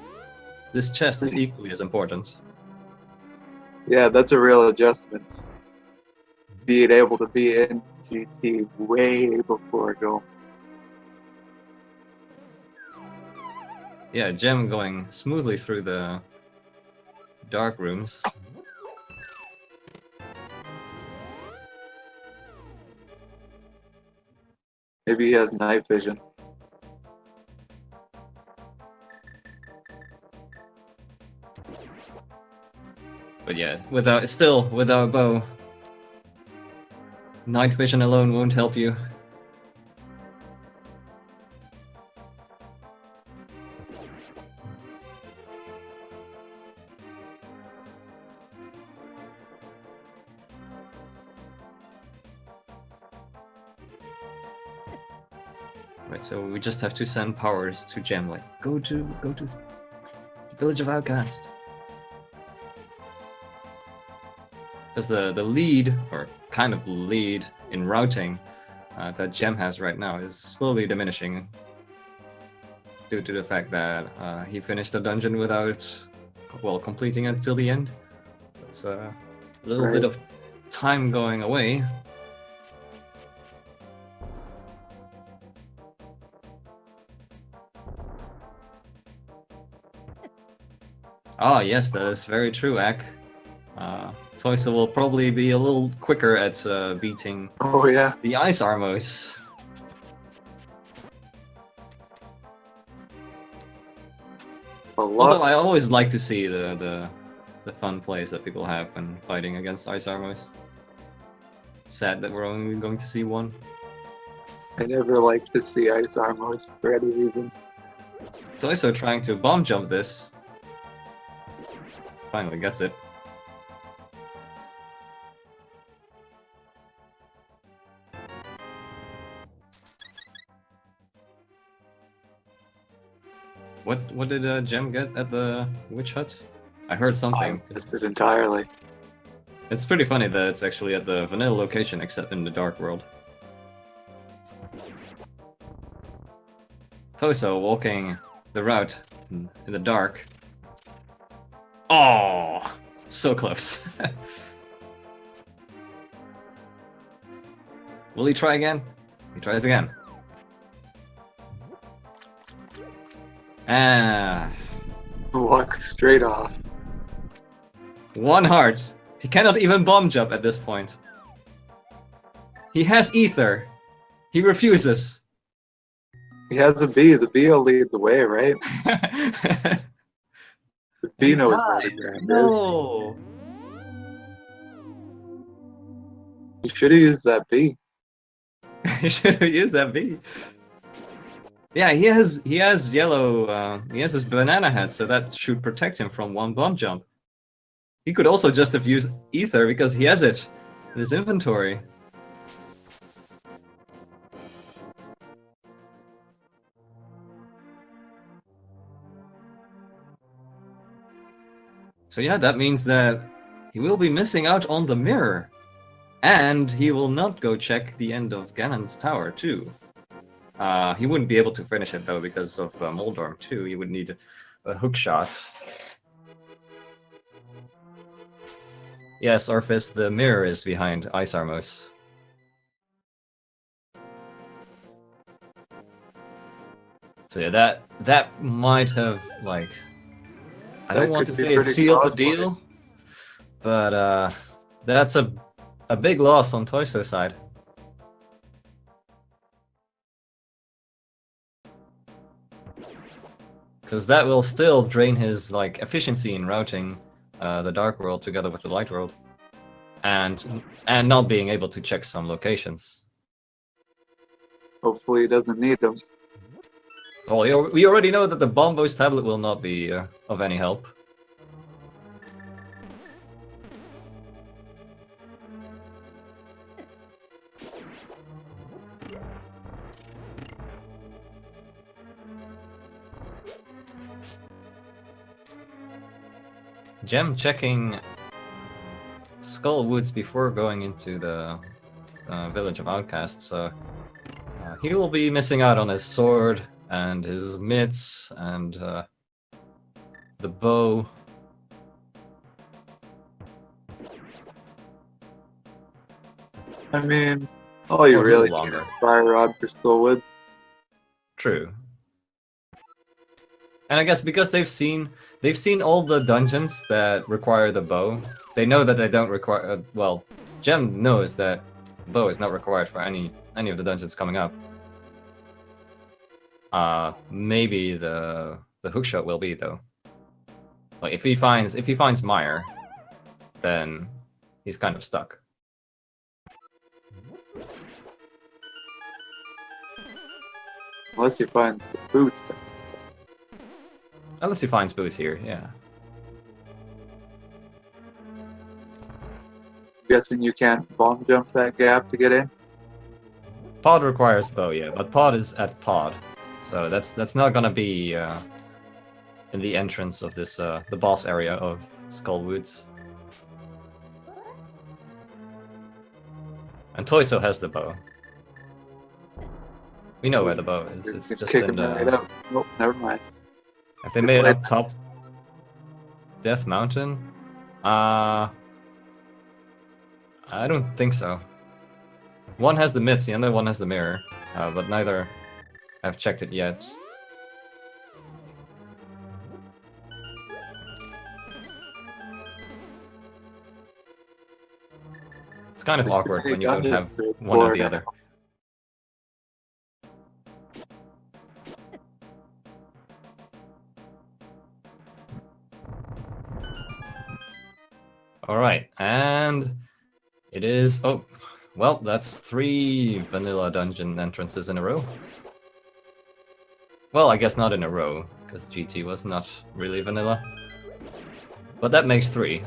This chest is equally as important. Yeah, that's a real adjustment. Being able to be in GT way before go. Yeah, Gem going smoothly through the dark rooms. Maybe he has night vision. But yeah, without bow, night vision alone won't help you. Right, so we just have to send powers to Gem, like go to Village of Outcast. Because the lead, or kind of lead in routing that Gem has right now is slowly diminishing due to the fact that he finished the dungeon without, completing it till the end. It's a little bit of time going away. Ah, yes, that is very true, Ak. Tojso will probably be a little quicker at beating the Ice Armos. Although I always like to see the fun plays that people have when fighting against Ice Armos. Sad that we're only going to see one. I never like to see Ice Armos for any reason. Tojso trying to bomb jump this. Finally gets it. What did Gem get at the witch hut? I heard something. I missed it entirely. It's pretty funny that it's actually at the vanilla location, except in the dark world. Tojso walking the route in the dark. Oh, so close. Will he try again? He tries again. Ah, Walked straight off. 1 heart. He cannot even bomb jump at this point. He has ether. He refuses. He has a B. The B will lead the way, right? The And he B knows where the died. ground is. No. You should have used that B. He should have used that B. Yeah, he has yellow. He has his banana hat, so that should protect him from 1 bomb jump. He could also just have used ether because he has it in his inventory. So yeah, that means that he will be missing out on the mirror. And he will not go check the end of Ganon's tower, too. He wouldn't be able to finish it, though, because of Moldorm, too. He would need a hook shot. Yes, Orphis, the mirror is behind Ice Armos. So yeah, that might have, like... I don't want to say it sealed the deal, but that's a big loss on Tojso's side. Because that will still drain his like efficiency in routing the Dark World together with the Light World, and not being able to check some locations. Hopefully he doesn't need them. Well, we already know that the Bombos tablet will not be of any help. Gem checking Skull Woods before going into the Village of Outcasts, so he will be missing out on his sword and his mitts and the bow. I mean, all you really need is Fire Rod for Skullwoods. True. And I guess because they've seen all the dungeons that require the bow, they know that they don't require. Well, Gem knows that bow is not required for any of the dungeons coming up. Maybe the hookshot will be though. Like if he finds Meyer, then he's kind of stuck. Unless he finds the boots. Unless he finds boots here, yeah. I'm guessing you can't bomb jump that gap to get in? Pod requires bow, yeah, but Pod is at Pod. So that's not gonna be in the entrance of this the boss area of Skull Woods. And Tojso has the bow. We know where the bow is. It's just in the... Right up. Nope, never mind. Have they made it up top Death Mountain? I don't think so. One has the mitts, the other one has the mirror, but neither have checked it yet. It's kind of awkward when you don't have one or the other. Alright, and it is... Oh, well, that's 3 vanilla dungeon entrances in a row. Well, I guess not in a row, because GT was not really vanilla. But that makes 3.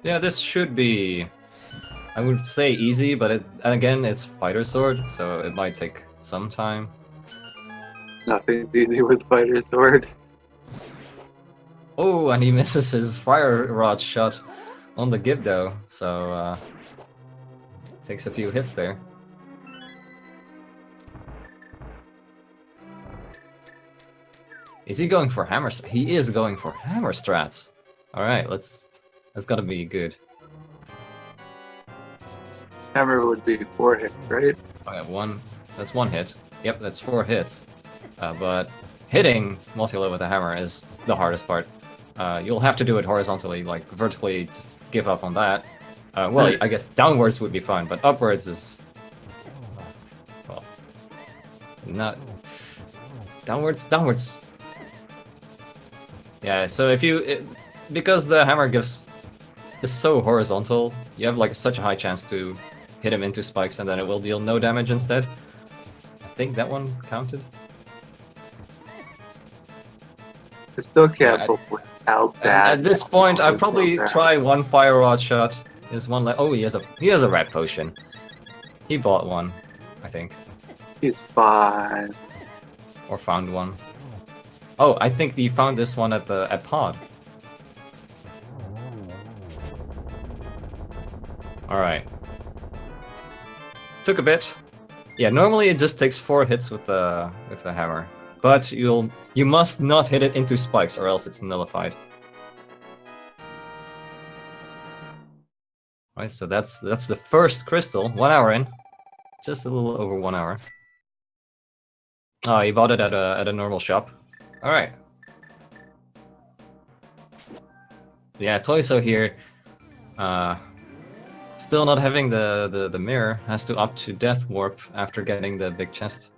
Yeah, this should be... I would say easy, but again, it's Fighter Sword, so it might take some time. Nothing's easy with Fighter Sword. Oh, and he misses his Fire Rod shot on the Gibdo, so takes a few hits there. Is he going for hammer? He is going for hammer strats. All right, that's gotta be good. Hammer would be 4 hits, right? I have one. That's one hit. Yep, that's 4 hits. But hitting Mothula with a hammer is the hardest part. You'll have to do it horizontally, like vertically. Just give up on that. Well, I guess downwards would be fine, but upwards is well, not downwards. Yeah. So if because the hammer is so horizontal, you have like such a high chance to hit him into spikes, and then it will deal no damage instead. I think that one counted. I still can't believe how bad. At this point, I'd probably program. try one fire rod shot. There's one like, oh, he has a red potion. He bought one, I think, He's fine. or found one. Oh, I think he found this one at Pod. All right. Took a bit. Yeah, normally it just takes 4 hits with the hammer, but you must not hit it into spikes, or else it's nullified. Right, so that's the first crystal. 1 hour in, just a little over 1 hour. Oh, he bought it at a normal shop. All right. Yeah, Tojso here. Still not having the mirror, has to opt to Death Warp after getting the big chest.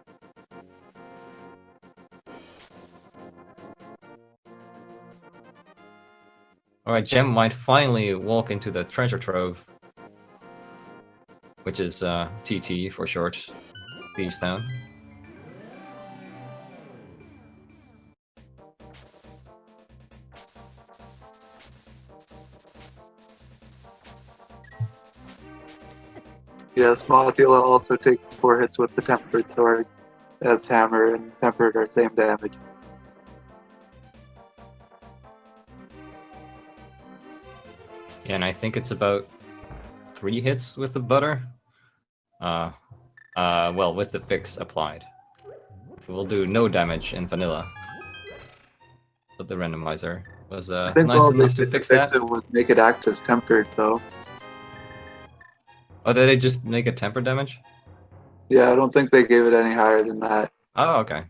Alright, Gem might finally walk into the treasure trove, which is TT for short, Thieves Town. Yes, Mothula also takes 4 hits with the Tempered Sword, as Hammer and Tempered are same damage. Yeah, and I think it's about 3 hits with the butter. Well, with the fix applied. It will do no damage in vanilla. But the randomizer was I think nice all they enough to did fix fix that. it was make it act as Tempered, though. Oh, did they just make it temper damage? Yeah, I don't think they gave it any higher than that. Oh, okay.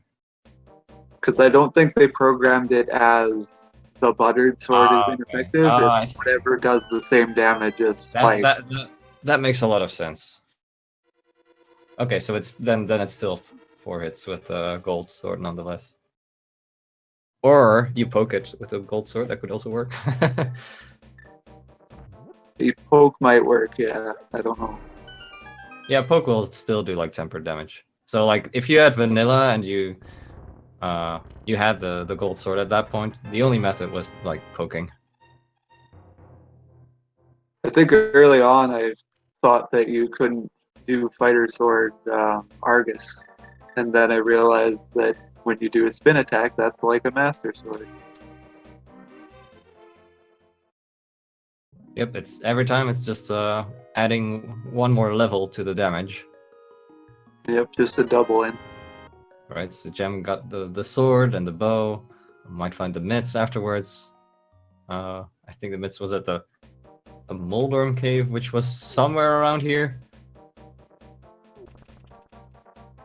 Because I don't think they programmed it as the Buttered Sword is ineffective. I It's see. whatever does the same damage as Spike. That makes a lot of sense. Okay, so it's then it's still 4 hits with a gold sword nonetheless. Or you poke it with a gold sword, that could also work. The poke might work, yeah. I don't know. Yeah, poke will still do like tempered damage. So like if you had vanilla and you had the gold sword at that point, the only method was like poking. I think early on I thought that you couldn't do Fighter Sword Argus. And then I realized that when you do a spin attack, that's like a Master Sword. Yep, it's every time it's just adding one more level to the damage. Yep, just a double in. Right, so Gem got the sword and the bow. Might find the mitts afterwards. I think the mitts was at the Moldorm cave, which was somewhere around here.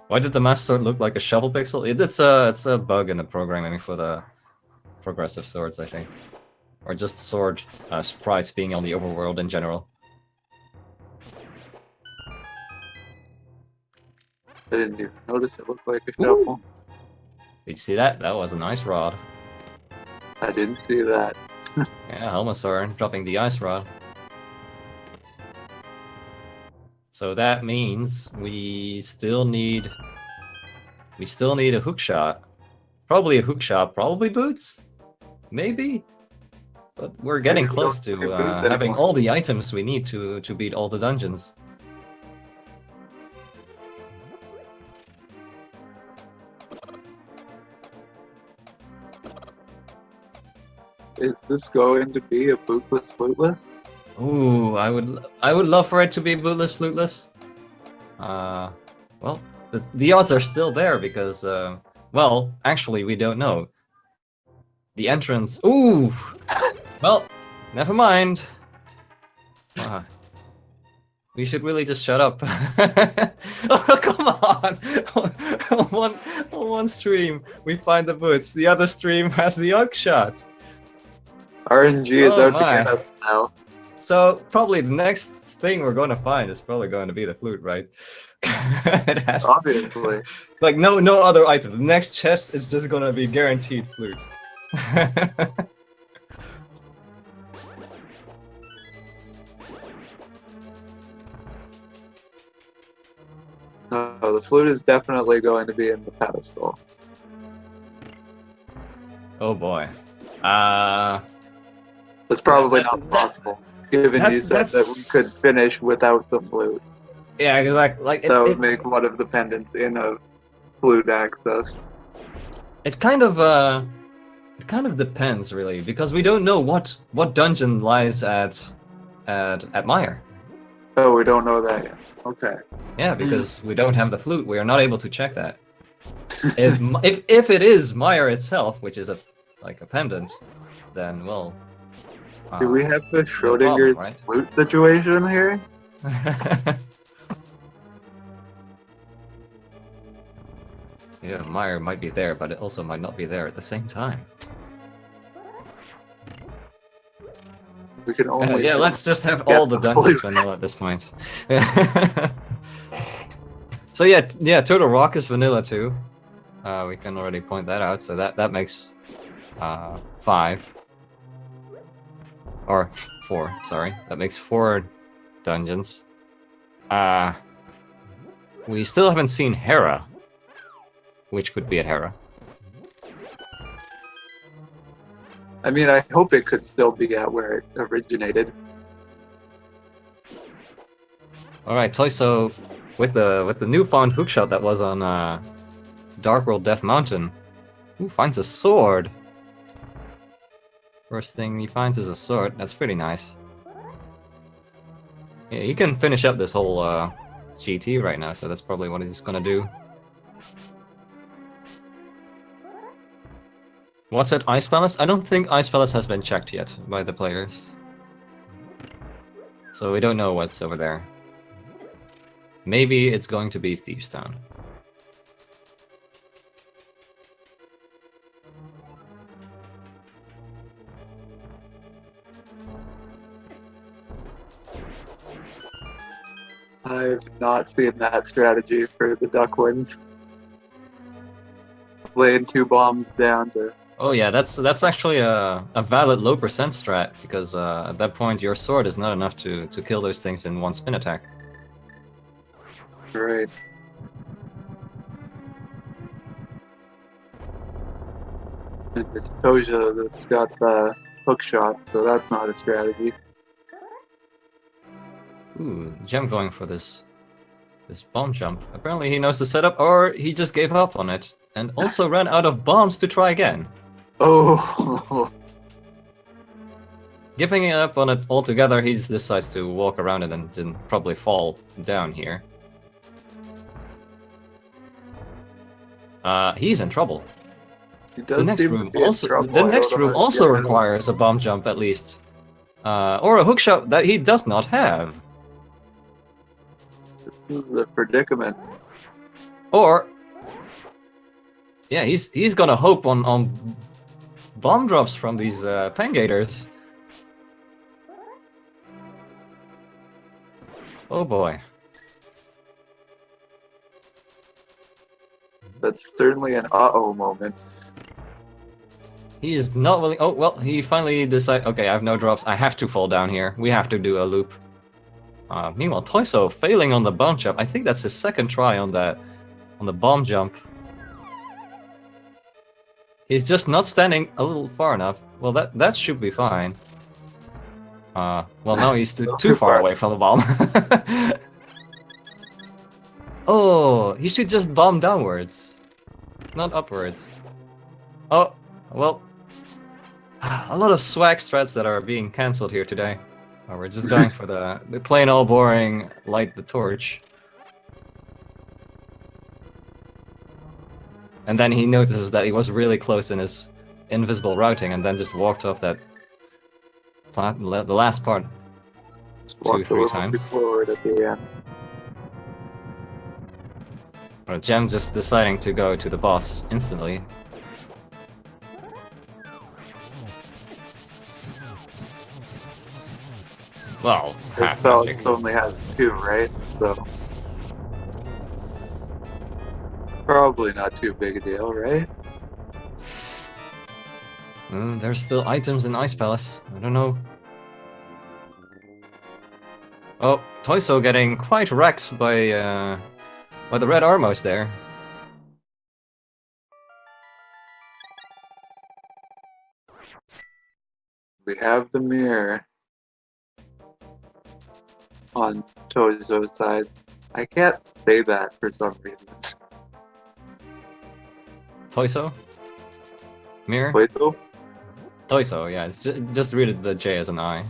Why did the Master Sword look like a shovel pixel? It's a bug in the programming for the progressive swords, I think. Or just sword sprites being on the overworld in general. I didn't even notice it looked like a shovel. Did you see that? That was an ice rod. I didn't see that. Yeah, Helmasaur dropping the ice rod. So that means we still need a hook shot. Probably a hook shot, probably boots? Maybe? But we're getting Maybe we close don't to get boots having anymore. all the items we need to beat all the dungeons. Is this going to be a bootless fluteless? Ooh, I would love for it to be bootless, fluteless. Well, the odds are still there because, well, actually we don't know. The entrance. Ooh, well, never mind. We should really just shut up. Oh, come on! on one stream, we find the boots. The other stream has the Ugg shot. RNG is Oh out to my. get us now. So probably the next thing we're going to find is probably going to be the flute, right? It has Obviously. like no other item. The next chest is just going to be guaranteed flute. No, the flute is definitely going to be in the pedestal. Oh boy. That's probably not possible, given you said that we could finish without the flute. Yeah, exactly. Like That would make one of the pendants in a flute access. it kind of depends really, because we don't know what dungeon lies at Mire. Oh, we don't know that yet. Okay. Yeah, because we don't have the flute, we are not able to check that. If it is Mire itself, which is a pendant, then well. Do we have the Schrodinger's right? flute situation here? Yeah, Mire might be there, but it also might not be there at the same time. We can only. Yeah, let's just have all the dungeons vanilla at this point. So yeah, Turtle Rock is vanilla too. We can already point that out. So that makes 5 or 4. Sorry, that makes 4 dungeons. We still haven't seen Hera, which could be at Hera. I mean, I hope it could still be at where it originated. All right, Tojso, with the newfound hookshot that was on Dark World Death Mountain, who finds a sword. First thing he finds is a sword. That's pretty nice. Yeah, he can finish up this whole GT right now, so that's probably what he's gonna do. What's at Ice Palace? I don't think Ice Palace has been checked yet by the players. So we don't know what's over there. Maybe it's going to be Thieves Town. I've not seen that strategy for the Duckwings. Laying 2 bombs down to. Oh yeah, that's actually a valid low percent strat, because at that point your sword is not enough to kill those things in one spin attack. Right. And it's Tojso that's got the hook shot, so that's not a strategy. Ooh, Gem going for this bomb jump. Apparently he knows the setup, or he just gave up on it, and also ran out of bombs to try again. Oh! Giving up on it altogether, he decides to walk around it and then probably fall down here. He's in trouble. He does The next seem to room be in also trouble. also requires a bomb jump at least, or a hookshot that he does not have. This is the predicament. Or yeah, he's gonna hope on bomb drops from these Pengators. Oh boy. That's certainly an uh-oh moment. He is not willing. Oh well, he finally decided. Okay, I have no drops. I have to fall down here. We have to do a loop. Meanwhile, Tojso failing on the bomb jump. I think that's his second try on the bomb jump. He's just not standing a little far enough. Well, that should be fine. Well, now he's too far away from the bomb. Oh, he should just bomb downwards, not upwards. Oh, well. A lot of swag strats that are being cancelled here today. We're just going for the plain old boring light the torch. And then he notices that he was really close in his invisible routing and then just walked off that the last part. Walked a 2-3 little too times. forward at the end. Or Gem just deciding to go to the boss instantly. Well, This half spell magic. only has 2, right? So probably not too big a deal, right? There's still items in Ice Palace. I don't know. Oh, Tojso getting quite wrecked by the red Armos there. We have the mirror on Tozo's side. I can't say that for some reason. Tojso? Mirror? Tojso? Tojso, yeah, it's just read the J as an I.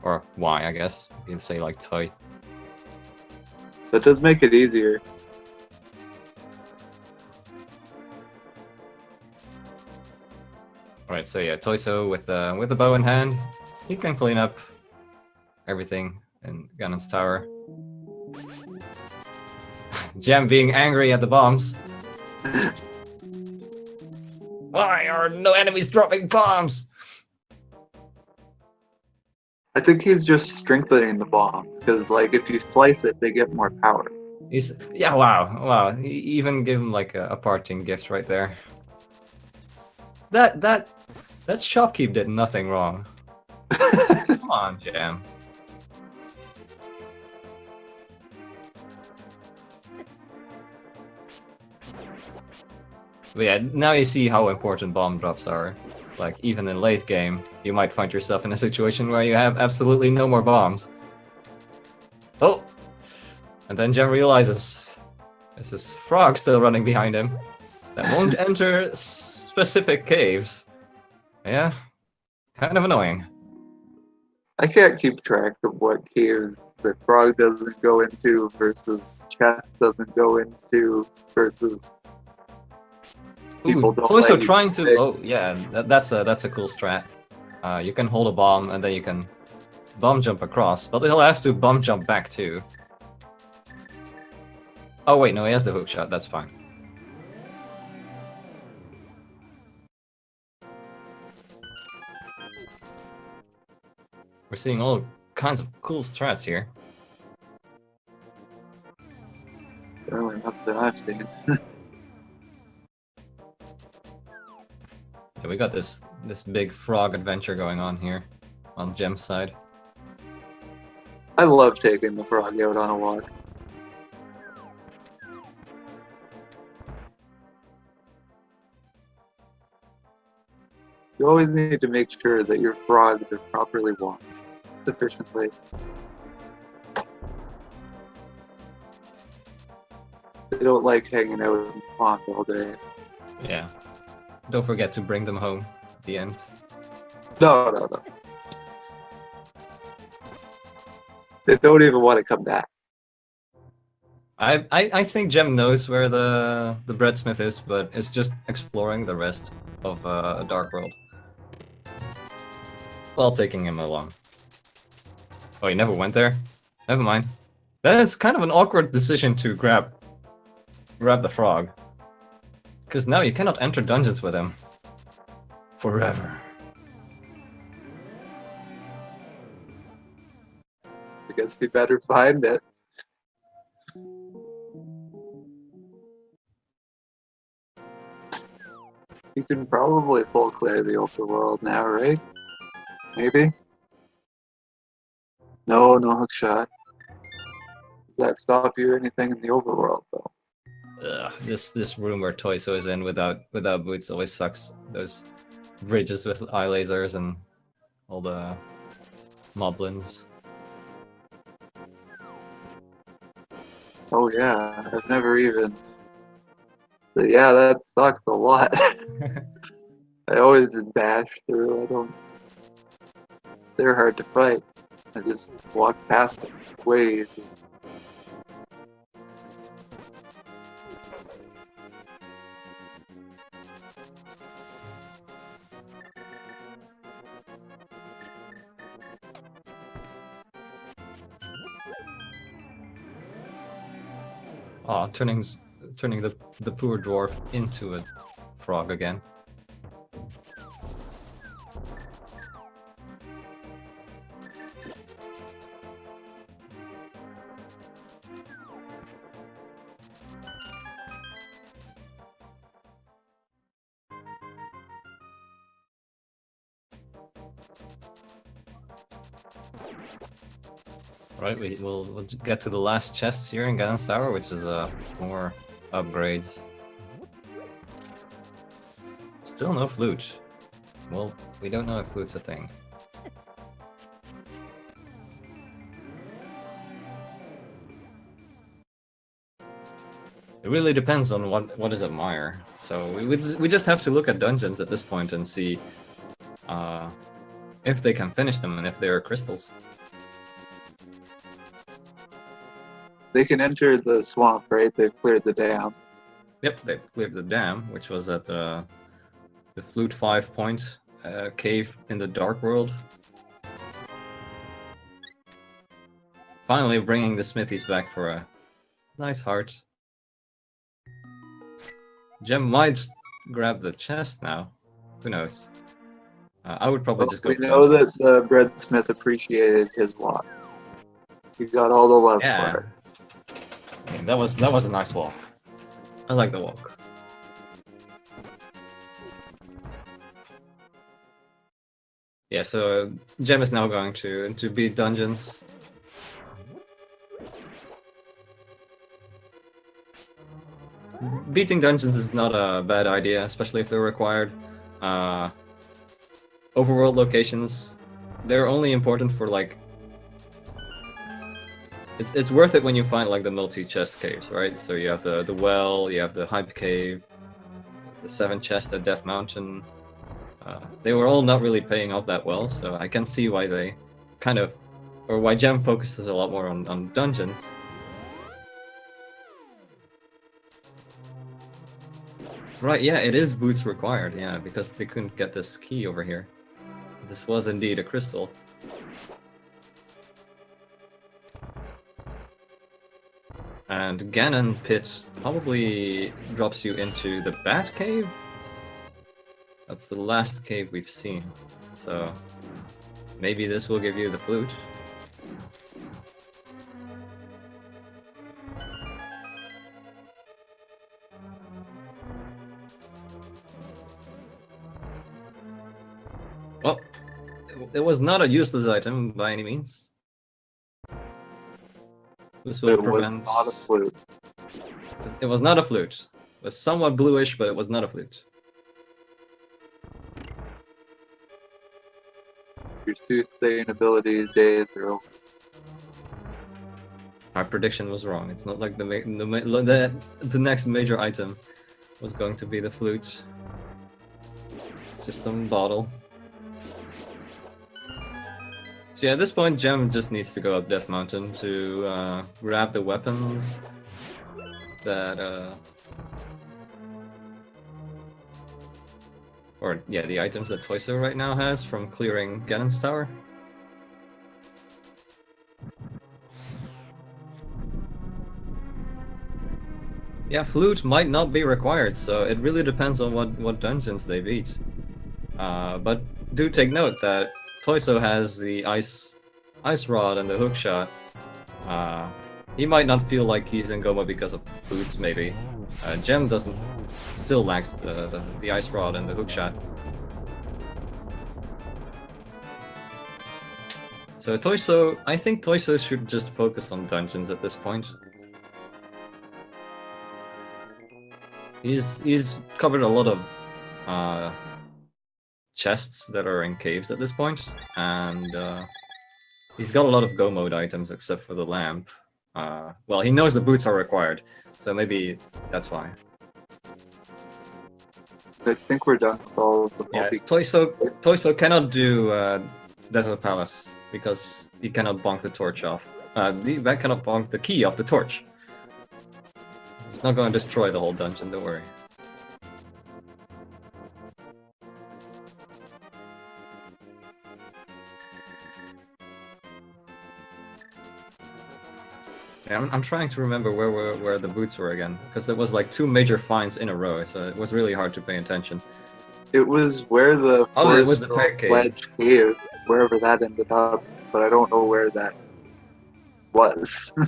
Or Y, I guess. You can say like toy. That does make it easier. Alright, so yeah, Tojso with the bow in hand, he can clean up everything in Ganon's tower. Gem being angry at the bombs. Why are no enemies dropping bombs? I think he's just strengthening the bombs, because like if you slice it, they get more power. Yeah, wow. He even give him like a parting gift right there. That shopkeep did nothing wrong. Come on, Jam. But yeah, now you see how important bomb drops are. Like, even in late game, you might find yourself in a situation where you have absolutely no more bombs. Oh! And then Jem realizes there's this frog still running behind him that won't enter specific caves. Yeah, kind of annoying. I can't keep track of what caves the frog doesn't go into versus chest doesn't go into versus people Ooh, don't Tojso let you trying to. pick. Oh yeah, that's a cool strat. You can hold a bomb and then you can bomb jump across, but he'll have to bomb jump back too. Oh wait, no, he has the hook shot. That's fine. We're seeing all kinds of cool strats here. Certainly not that I've seen. Yeah, we got this big frog adventure going on here on Gem's side. I love taking the frog out on a walk. You always need to make sure that your frogs are properly walked sufficiently. They don't like hanging out in the pond all day. Yeah. Don't forget to bring them home at the end. No. They don't even want to come back. I think Gem knows where the breadsmith is, but it's just exploring the rest of a dark world. While taking him along. Oh, he never went there? Never mind. That is kind of an awkward decision to grab the frog. Because now you cannot enter dungeons with him. Forever. I guess you better find it. You can probably full clear the overworld now, right? Maybe? No hook shot. Does that stop you or anything in the overworld, though? Ugh, this room where Toyso is in without boots always sucks. Those bridges with eye lasers and all the moblins. Oh yeah, I've never even... But yeah, that sucks a lot. I always just bash through. I don't... They're hard to fight. I just walk past them. Way easy. Oh, turning the poor dwarf into a frog again. Right, we'll get to the last chest here in Ganon's Tower, which is more upgrades. Still no flute. Well, we don't know if flute's a thing. It really depends on what is at Mire. So we just have to look at dungeons at this point and see if they can finish them and if they are crystals. They can enter the swamp, right? They've cleared the dam. Yep, they've cleared the dam, which was at the Flute 5 point cave in the Dark World. Finally bringing the smithies back for a nice heart. Gem might grab the chest now. Who knows? I would probably just go We for know that dungeons. the breadsmith appreciated his walk. He got all the love Yeah, for it. I mean, that was a nice walk. I like the walk. Yeah, so Gem is now going to beat dungeons. Beating dungeons is not a bad idea, especially if they're required. Overworld locations, they're only important for like... It's worth it when you find like the multi-chest caves, right? So you have the well, you have the Hype Cave, the 7 chests at Death Mountain. They were all not really paying off that well, so I can see why they kind of... or why Gem focuses a lot more on dungeons. Right, yeah, it is boots required, yeah, because they couldn't get this key over here. This was indeed a crystal. And Ganon Pit probably drops you into the Bat Cave? That's the last cave we've seen, so maybe this will give you the flute. Well, it was not a useless item by any means. This will prevent... was not a flute. It was not a flute. It was somewhat bluish, but it was not a flute. Your soothsaying abilities days are over. Our prediction was wrong. It's not like the next major item was going to be the flute. It's just some bottle. So yeah, at this point, Gem just needs to go up Death Mountain to grab the weapons that or yeah, the items that Tojso right now has from clearing Ganon's Tower. Yeah, flute might not be required, so it really depends on what dungeons they beat. But do take note that Tojso has the ice rod and the hookshot. He might not feel like he's in Goma because of boots, maybe. Gem still lacks the ice rod and the hookshot. So Tojso, I think Tojso should just focus on dungeons at this point. He's covered a lot of chests that are in caves at this point, and he's got a lot of go mode items except for the lamp. Well, he knows the boots are required, so maybe that's why. I think we're done with all of the multi. Tojso cannot do Desert Palace because he cannot bonk the torch off. He cannot bonk the key off the torch. It's not going to destroy the whole dungeon, don't worry. Yeah, I'm trying to remember where the boots were again, because there was like 2 major finds in a row, so it was really hard to pay attention. It was where the Oh, it was the Forestville peg cave. Ledge Cave, wherever that ended up, but I don't know where that was. I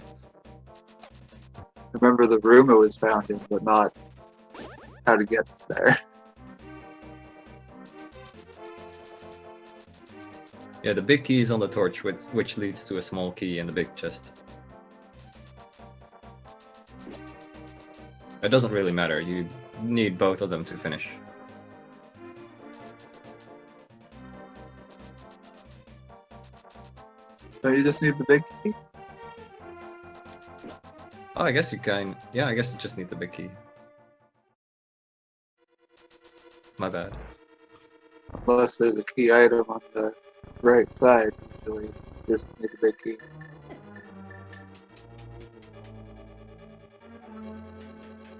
remember the room it was found in, but not how to get there. Yeah, the big key is on the torch, which leads to a small key in the big chest. It doesn't really matter, you need both of them to finish. So you just need the big key? Oh, I guess you can... Yeah, I guess you just need the big key. My bad. Unless there's a key item on the right side, usually you just need the big key.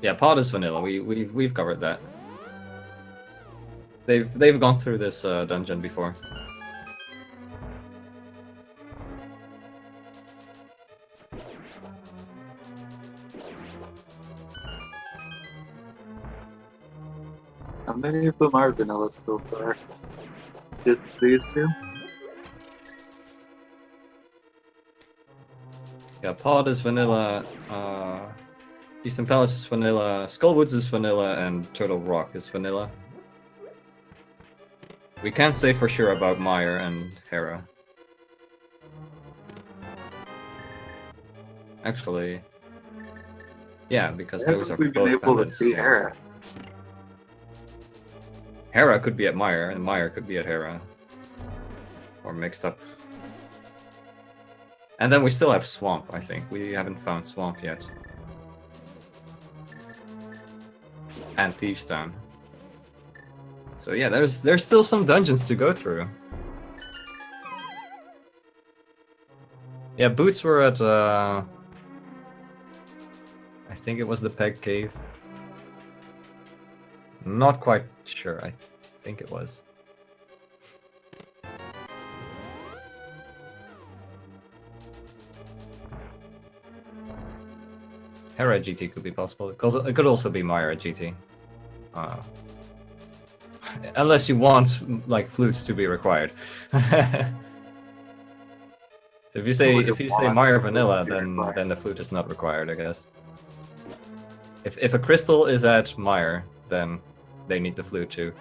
Yeah, pod is vanilla. We've covered that. They've gone through this dungeon before. How many of them are vanilla so far? Just these two? Yeah, pod is vanilla. Eastern Palace is vanilla. Skullwoods is vanilla, and Turtle Rock is vanilla. We can't say for sure about Meyer and Hera. Actually, yeah, because those are Haven't we been both able found to in see Swamp. Hera? Hera could be at Meyer, and Meyer could be at Hera. Or mixed up. And then we still have Swamp, I think. We haven't found Swamp yet. And Thieves Town. So yeah, there's still some dungeons to go through. Yeah, boots were at I think it was the Peg Cave. Not quite sure. I think it was. Hera GT could be possible. It could also be Myra GT. Unless you want like flutes to be required. So if you say Myra Vanilla, then the flute is not required, I guess. If a crystal is at Meyer, then they need the flute too.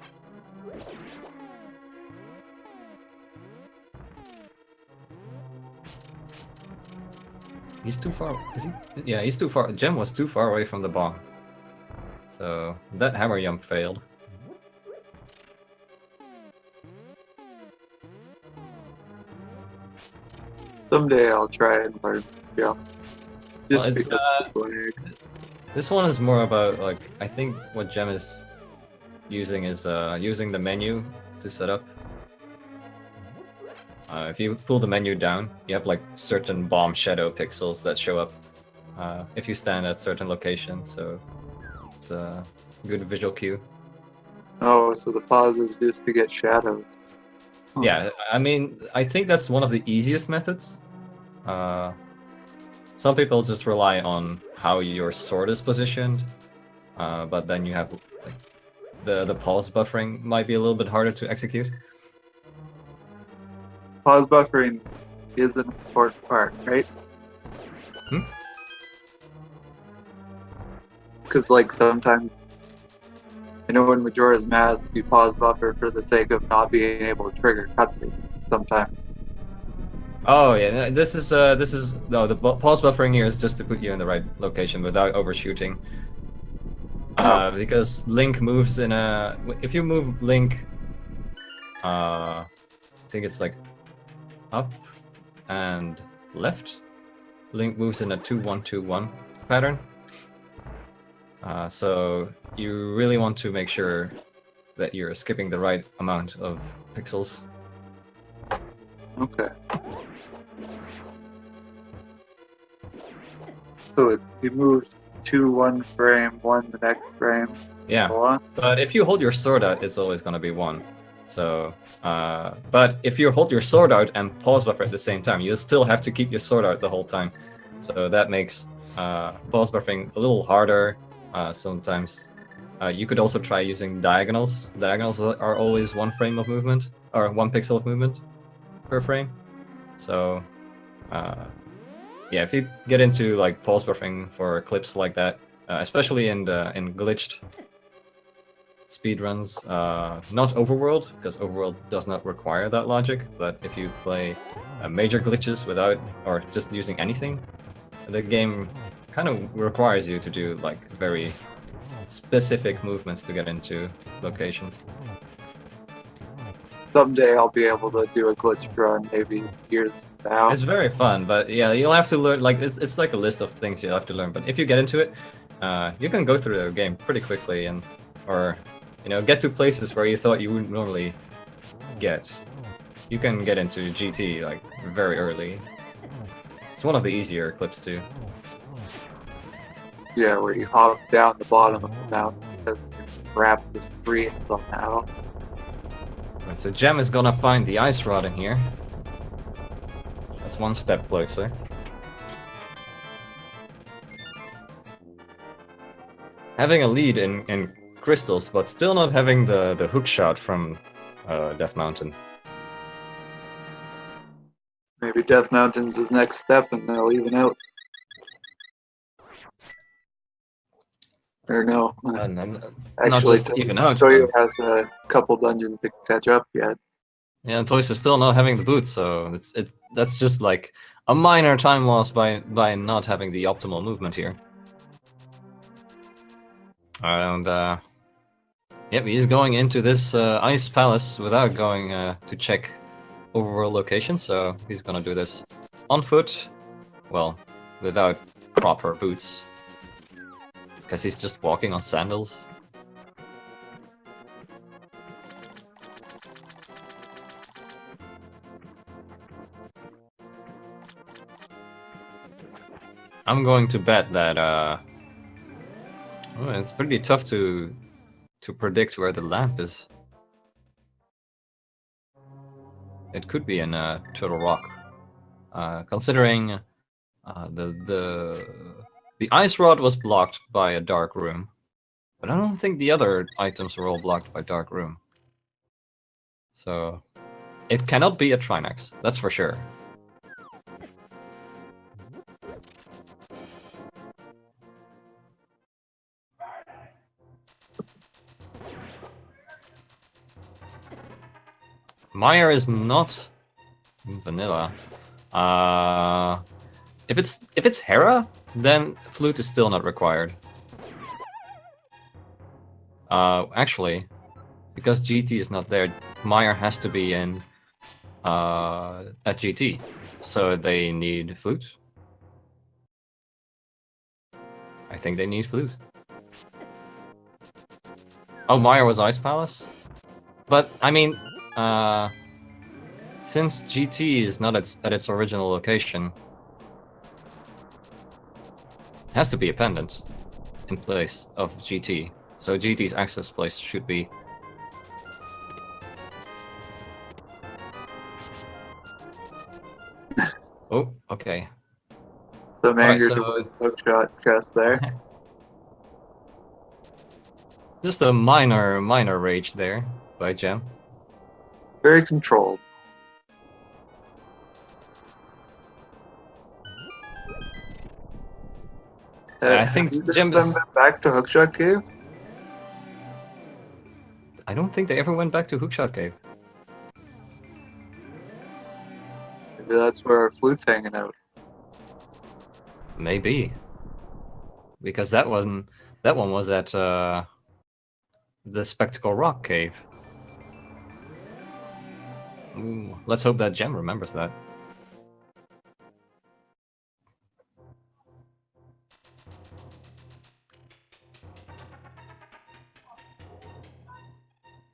He's too far. Is he? Yeah, he's too far. Gem was too far away from the bomb. So that hammer jump failed. Someday I'll try and learn this jump. Just Well, it's, because it's like... This one is more about, like, I think what Gem is using is using the menu to set up. If you pull the menu down, you have like certain bomb shadow pixels that show up if you stand at certain locations, so it's a good visual cue. Oh, so the pause is just to get shadows. Huh. Yeah, I mean, I think that's one of the easiest methods. Some people just rely on how your sword is positioned, but then you have like, the pause buffering might be a little bit harder to execute. Pause buffering is an important part, right? Because like sometimes, I know in Majora's Mask you pause buffer for the sake of not being able to trigger cutscenes sometimes. Oh yeah, this is no, the pause buffering here is just to put you in the right location without overshooting. Because Link moves in a... If you move Link, I think it's like up and left. Link moves in a 2-1-2-1 pattern. So you really want to make sure that you're skipping the right amount of pixels. Okay. So he moves 2 one frame, 1 the next frame. Yeah, So on. but if you hold your sword out, it's always going to be 1. So, but if you hold your sword out and pause buffer at the same time, you'll still have to keep your sword out the whole time. So that makes pause buffering a little harder sometimes. You could also try using diagonals. Diagonals are always 1 frame of movement, or 1 pixel of movement per frame. So, yeah, if you get into like pause buffering for clips like that, especially in glitched speedruns, not overworld, because overworld does not require that logic, but if you play major glitches without, or just using anything, the game kind of requires you to do like very specific movements to get into locations. Someday I'll be able to do a glitch run, maybe years from now. It's very fun, but yeah, you'll have to learn, like, it's like a list of things you'll have to learn, but if you get into it, you can go through the game pretty quickly, and or get to places where you thought you wouldn't normally get. You can get into GT like very early. It's one of the easier clips too. Yeah, where you hop down the bottom of the mountain because you wrap the screen somehow. Right, so Gem is gonna find the ice rod in here. That's one step closer. Having a lead in crystals, but still not having the hook shot from Death Mountain. Maybe Death Mountain's his next step and they'll even out. Or no. Not Actually, just even out, Toyo but has a couple dungeons to catch up yet. yeah, Tojso is still not having the boots, so that's just like a minor time loss by not having the optimal movement here. And yep, he's going into this ice palace without going to check overworld location, so he's gonna do this on foot, well, without proper boots, because he's just walking on sandals. I'm going to bet that it's pretty tough to predict where the lamp is. It could be in Turtle Rock, considering the ice rod was blocked by a dark room, but I don't think the other items were all blocked by dark room. So it cannot be a Trinax, that's for sure. Meyer is not vanilla. If it's Hera, then flute is still not required. Actually, because GT is not there, Meyer has to be in at GT, so they need flute. I think they need flute. Oh, Meyer was Ice Palace? But, I mean, since GT is not at its original location, it has to be a pendant in place of GT. So GT's access place should be... Oh, okay. Some Alright, anger so... towards hookshot chest there. Just a minor rage there by Gem. Very controlled. I Have think you Gem been is... back to Hookshot Cave? I don't think they ever went back to Hookshot Cave. Maybe that's where our flute's hanging out. Maybe. Because that one was at the Spectacle Rock Cave. Ooh, let's hope that Gem remembers that.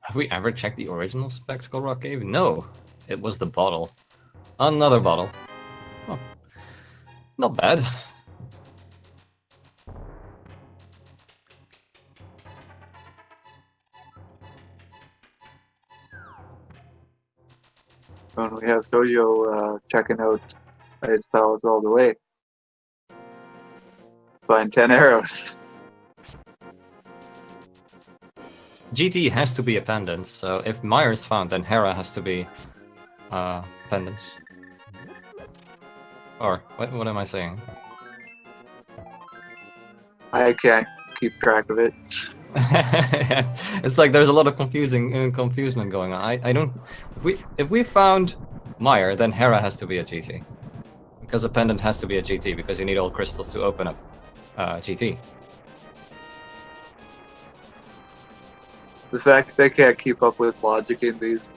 Have we ever checked the original Spectacle Rock Cave? No, it was the bottle. Another bottle. Oh, not bad. When we have Toyo checking out Ice Palace all the way. find 10 arrows. GT has to be a pendant, so if Meyer is found, then Hera has to be pendants. Or what am I saying? I can't keep track of it. It's like there's a lot of confusement going on. I don't. If we found Meyer, then Hera has to be a GT, because a pendant has to be a GT because you need all crystals to open up GT. The fact they can't keep up with logicking these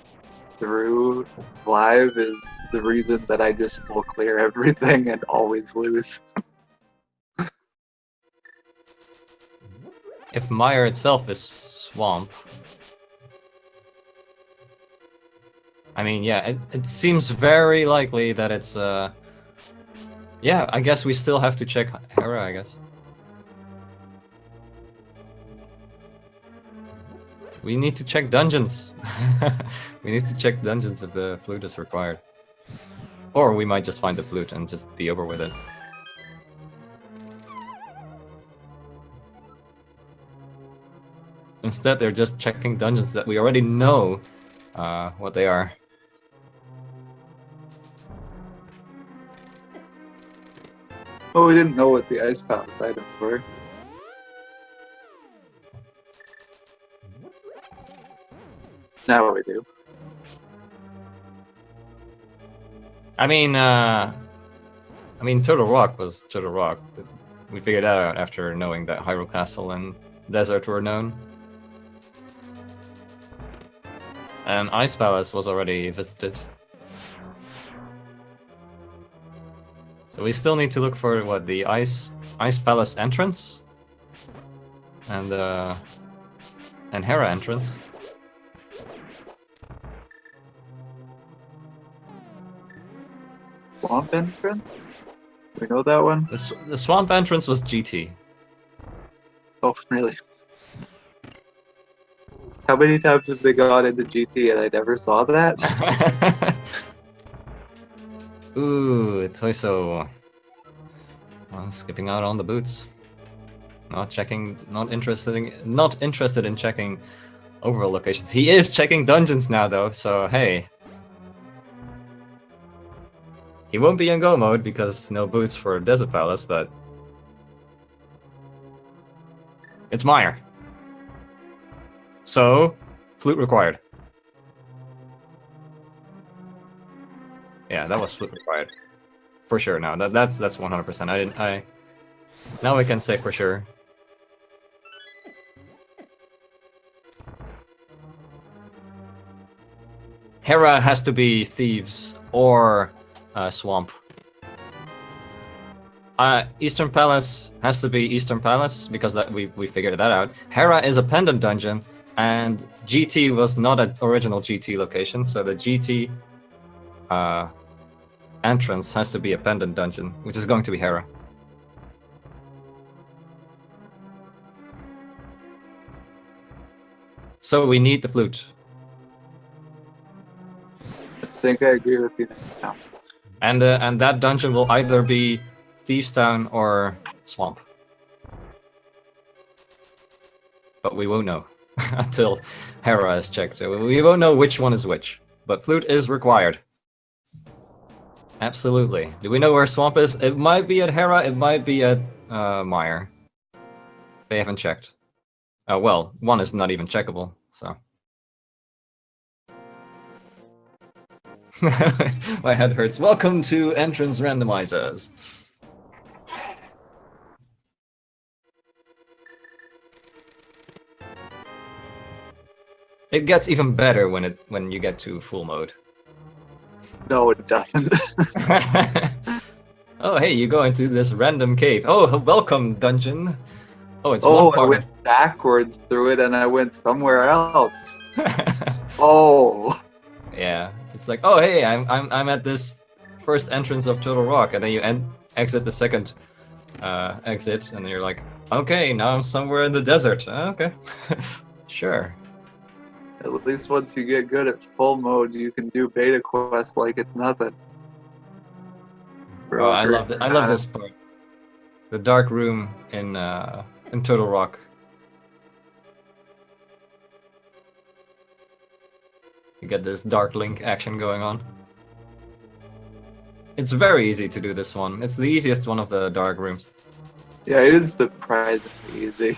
through live is the reason that I just full clear everything and always lose. If Meyer itself is swamp, I mean, yeah, it seems very likely that it's yeah, I guess we still have to check Hera, I guess. We need to check dungeons. We need to check dungeons if the flute is required. Or we might just find the flute and just be over with it. Instead, they're just checking dungeons that we already know what they are. Oh, we didn't know what the ice palace items were. Now we do. I mean, Turtle Rock was Turtle Rock. We figured that out after knowing that Hyrule Castle and Desert were known. And Ice Palace was already visited. So we still need to look for what, the Ice Palace entrance and Hera entrance. Swamp entrance? We know that one? The swamp entrance was GT. Oh, really? How many times have they gone into GT and I never saw that? Ooh, Tojso. Well, skipping out on the boots. Not interested in checking overall locations. He is checking dungeons now though, so hey. He won't be in go mode because no boots for Desert Palace, but it's Meyer. So, flute required. Yeah, that was flute required. For sure now. That's 100%. Now we can say for sure. Hera has to be Thieves or Swamp. Eastern Palace has to be Eastern Palace because that we figured that out. Hera is a pendant dungeon, and GT was not an original GT location, so the GT entrance has to be a pendant dungeon, which is going to be Hera. So we need the flute. I think I agree with you now. And that dungeon will either be Thieves Town or Swamp. But we won't know until Hera is checked. So we won't know which one is which. But flute is required. Absolutely. Do we know where Swamp is? It might be at Hera, it might be at Meyer. They haven't checked. Well, one is not even checkable, so. My head hurts. Welcome to Entrance Randomizers. It gets even better when you get to full mode. No, it doesn't. Oh, hey, you go into this random cave. Oh, welcome, dungeon. Oh, it's oh, one part. I went backwards through it and I went somewhere else. Oh. Yeah, it's like, oh, hey, I'm at this first entrance of Turtle Rock, and then you exit the second exit, and then you're like, okay, now I'm somewhere in the desert. Okay, sure. At least once you get good at full mode, you can do beta quests like it's nothing. Oh, I love this part. the dark room in Turtle Rock. You get this Dark Link action going on. It's very easy to do this one. It's the easiest one of the dark rooms. Yeah, it is surprisingly easy.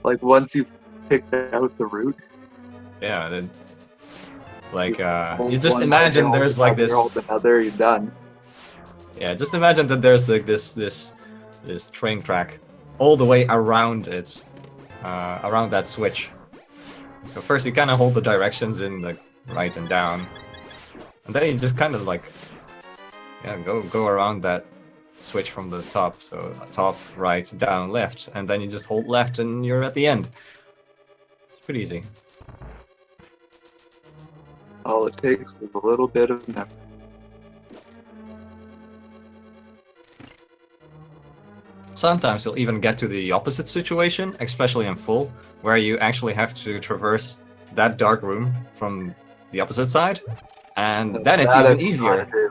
Like once you've picked out the route, Yeah, like hold you just one imagine leg, there's hold like this. hold another, you're done. Yeah, just imagine that there's like this train track all the way around it, around that switch. So first you kind of hold the directions in the right and down, and then you just kind of like, yeah, go around that switch from the top. So top, right, down, left, and then you just hold left and you're at the end. It's pretty easy. All it takes is a little bit of memory. Sometimes you'll even get to the opposite situation, especially in full, where you actually have to traverse that dark room from the opposite side, and then it's That even I easier. wanna do.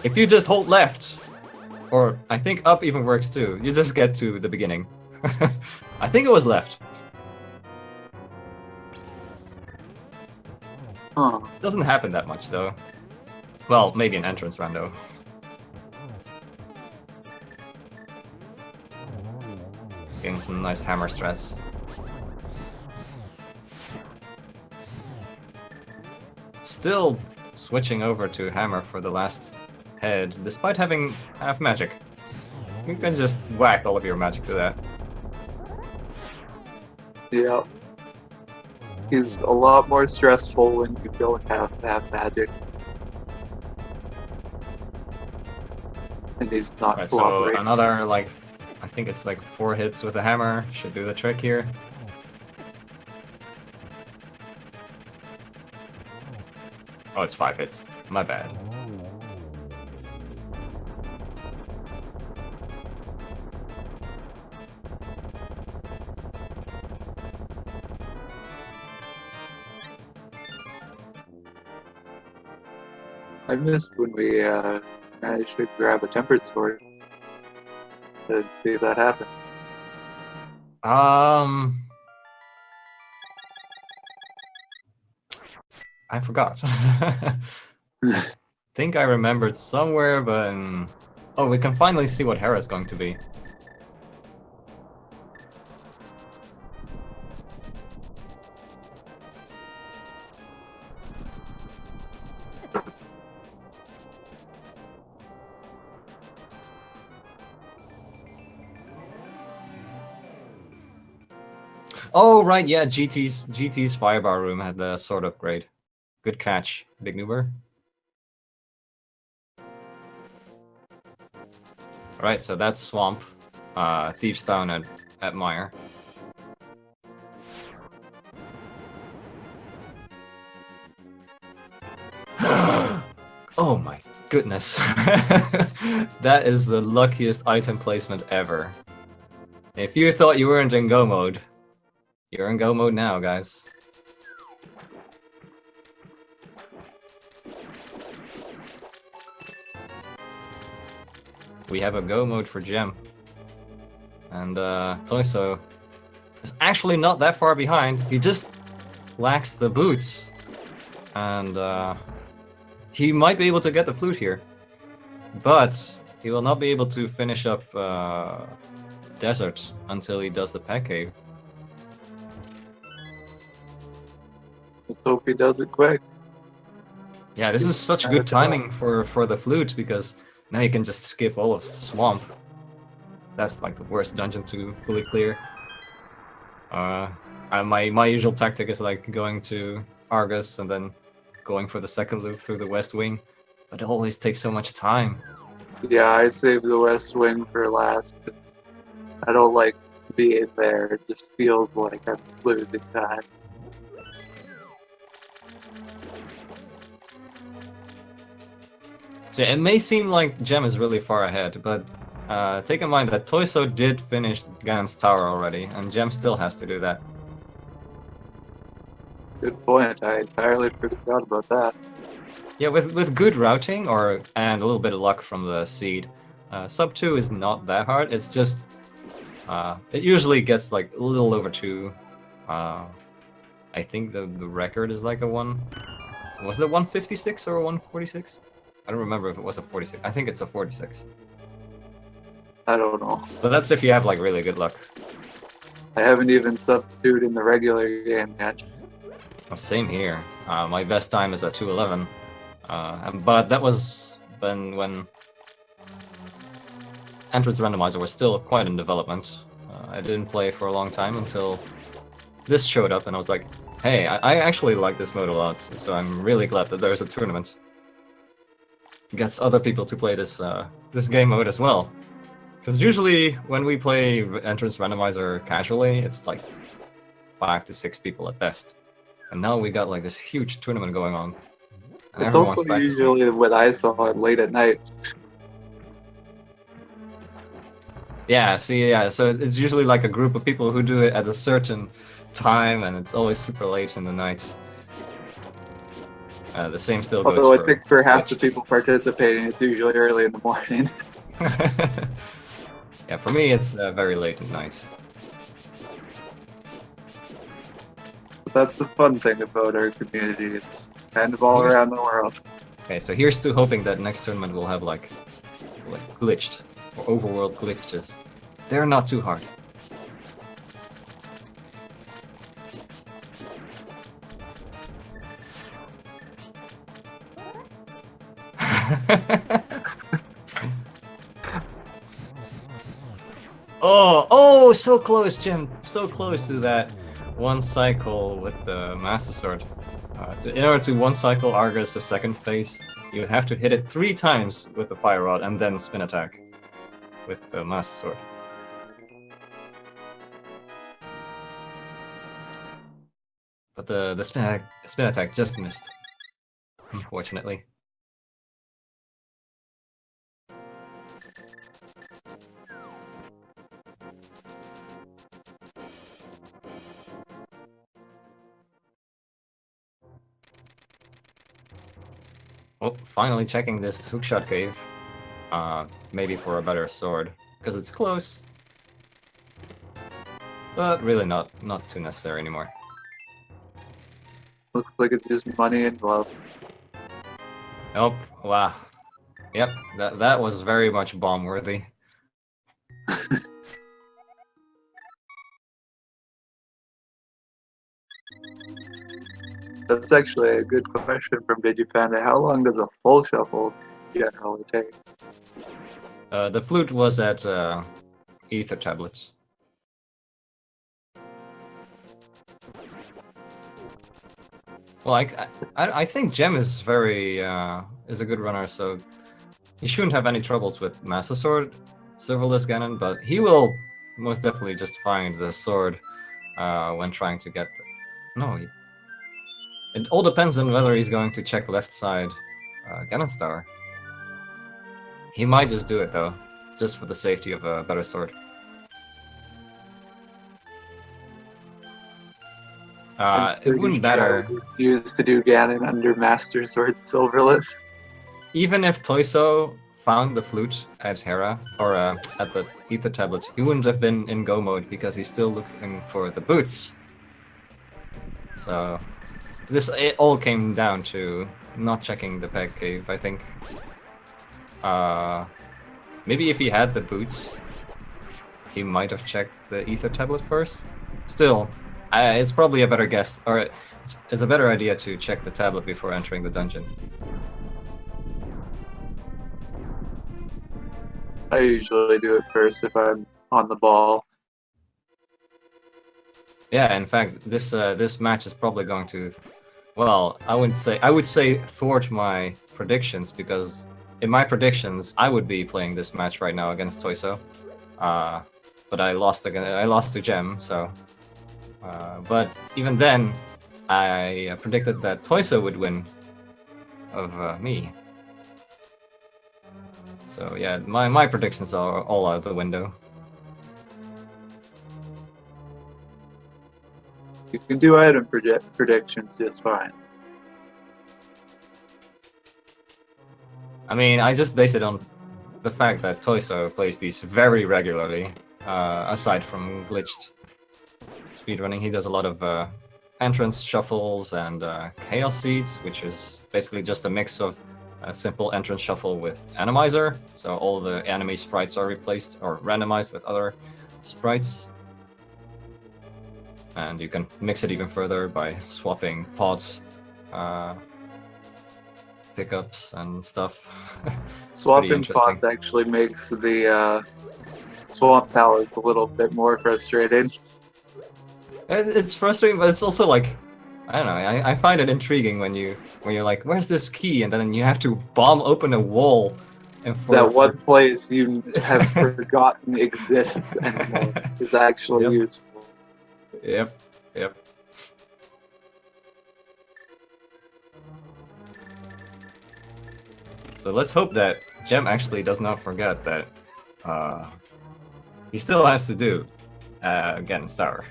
If you just hold left, or I think up even works too, you just get to the beginning. I think it was left. Huh. Doesn't happen that much though. Well, maybe an entrance rando. Getting some nice hammer stress. Still switching over to hammer for the last head, despite having half magic. You can just whack all of your magic to that. Yeah. He's a lot more stressful when you don't have magic. And he's not Right, so cooperating. another, like, I think it's like 4 hits with the hammer should do the trick here. Oh, it's 5 hits. My bad. I missed when we managed to grab a tempered sword. To see that happen. I forgot. Think I remembered somewhere, but oh, we can finally see what Hera's going to be. Oh right, yeah, GT's firebar room had the sword upgrade. Good catch, Big Noober. Alright, so that's Swamp, Thieves Town at Mire. Oh my goodness. That is the luckiest item placement ever. If you thought you weren't in go mode, you're in go mode now, guys. We have a go mode for Gem. And Tojso is actually not that far behind. He just lacks the boots. And he might be able to get the flute here. But he will not be able to finish up Desert until he does the Pet Cave. Let's hope he does it quick. Yeah, this is such good timing for the flute, because now you can just skip all of Swamp. That's like the worst dungeon to fully clear. My usual tactic is like going to Argus and then going for the second loop through the West Wing, but it always takes so much time. Yeah, I saved the West Wing for last. I don't like being there. It just feels like I'm losing time. So it may seem like Gem is really far ahead, but take in mind that Tojso did finish Ganon's tower already, and Gem still has to do that. Good point. I entirely forgot about that. Yeah, with good routing and a little bit of luck from the seed, Sub 2 is not that hard. It's just it usually gets like a little over 2. I think the record is like a 1. Was it 156 or a 146? I don't remember if it was a 46. I think it's a 46. I don't know. But that's if you have like really good luck. I haven't even substituted in the regular game yet. Well, same here. My best time is a 211. But that was when Entrance Randomizer was still quite in development. I didn't play for a long time until this showed up, and I was like, hey, I actually like this mode a lot, so I'm really glad that there's a tournament. It gets other people to play this this game mode as well. Because usually when we play Entrance Randomizer casually, it's like 5 to 6 people at best. And now we got like this huge tournament going on. And It's everyone's also practicing. usually what I saw late at night. Yeah, see, yeah, so it's usually like a group of people who do it at a certain time, and it's always super late in the night. The same still goes Although I for think for half the Twitch. people participating, it's usually early in the morning. Yeah, for me it's very late at night. But that's the fun thing about our community. It's kind of all around the world. Okay, so here's to hoping that next tournament will have like glitched or overworld glitches. They're not too hard. Oh, so close, Jim. So close to that one cycle with the Master Sword. In order to one cycle Argus the second phase, you have to hit it 3 times with the Fire Rod and then spin attack with the Master Sword. But the spin attack just missed, unfortunately. Oh, finally checking this hookshot cave. Maybe for a better sword, because it's close. But really not too necessary anymore. Looks like it's just money involved. Nope, wow. Yep, that was very much bomb worthy. That's actually a good question from DigiPanda. How long does a full shuffle generally take? The flute was at Ether tablets. Well, I think Gem is very is a good runner, so he shouldn't have any troubles with Master Sword, Silverless Ganon, but he will most definitely just find the sword when trying to get no. It all depends on whether he's going to check left side Ganon Star. He might just do it though, just for the safety of a better sword. It wouldn't matter. Used to do Ganon under Master Sword Silverless. Even if Toyso found the flute at Hera, or at the Ether tablet, he wouldn't have been in go mode because he's still looking for the boots. So it all came down to not checking the peg cave, I think. Maybe if he had the boots, he might have checked the Ether tablet first. Still, it's probably a better guess, or it's a better idea to check the tablet before entering the dungeon. I usually do it first if I'm on the ball. Yeah, in fact, this match is probably going to, well, I would say thwart my predictions, because in my predictions I would be playing this match right now against Tojso, but I lost to Gem, so. But even then, I predicted that Tojso would win of me. So yeah, my predictions are all out the window. You can do item predictions just fine. I mean, I just base it on the fact that Tojso plays these very regularly, aside from glitched speedrunning, he does a lot of entrance shuffles and chaos seeds, which is basically just a mix of a simple entrance shuffle with randomizer, so all the enemy sprites are replaced or randomized with other sprites. And you can mix it even further by swapping pods, pickups, and stuff. It's pretty Swapping interesting. pots actually makes the swamp palace a little bit more frustrating. It's frustrating, but it's also like, I don't know. I find it intriguing when you're like, "Where's this key?" and then you have to bomb open a wall, and That one place you have forgotten exists anymore is actually Yep. useful. Yep. Yep. So let's hope that Gem actually does not forget that he still has to do Ganon's Tower.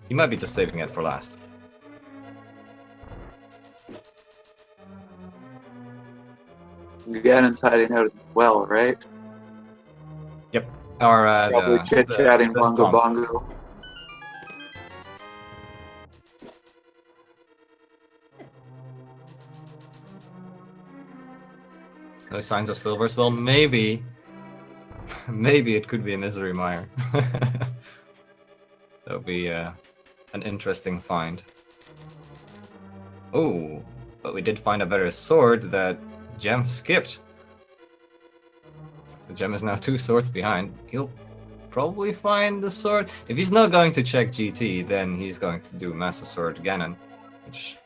He might be just saving it for last. Ganon's hiding out as well, right? Yep. Or Probably chit-chatting the bongo swamp. bongo. No signs of silvers. Well, maybe it could be a misery mire. That would be an interesting find. Oh, but we did find a better sword that Gem skipped. So Gem is now 2 swords behind. He'll probably find the sword. If he's not going to check GT, then he's going to do Master Sword Ganon, which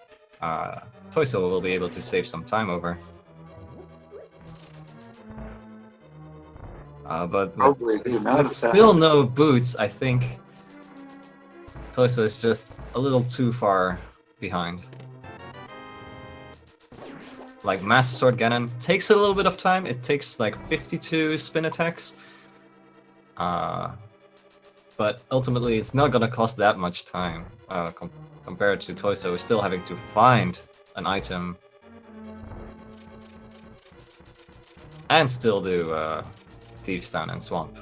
Tojso will be able to save some time over. But Probably the amount with of still time. no boots, I think Tojso is just a little too far behind. Like Master Sword Ganon takes a little bit of time. It takes like 52 spin attacks. But ultimately, it's not gonna cost that much time compared to Tojso, who's still having to find an item and still do Thieves Town and Swamp.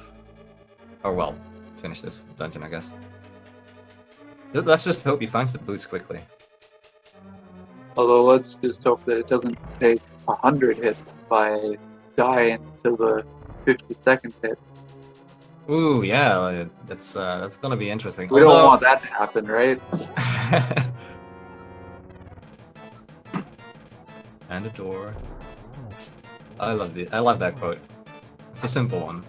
Or well, finish this dungeon, I guess. Let's just hope he finds the boots quickly. Although let's just hope that it doesn't take 100 hits by dying to the 52nd hit. Ooh, yeah, that's gonna be interesting. We don't want that to happen, right? And a door. I love that quote. It's a simple one.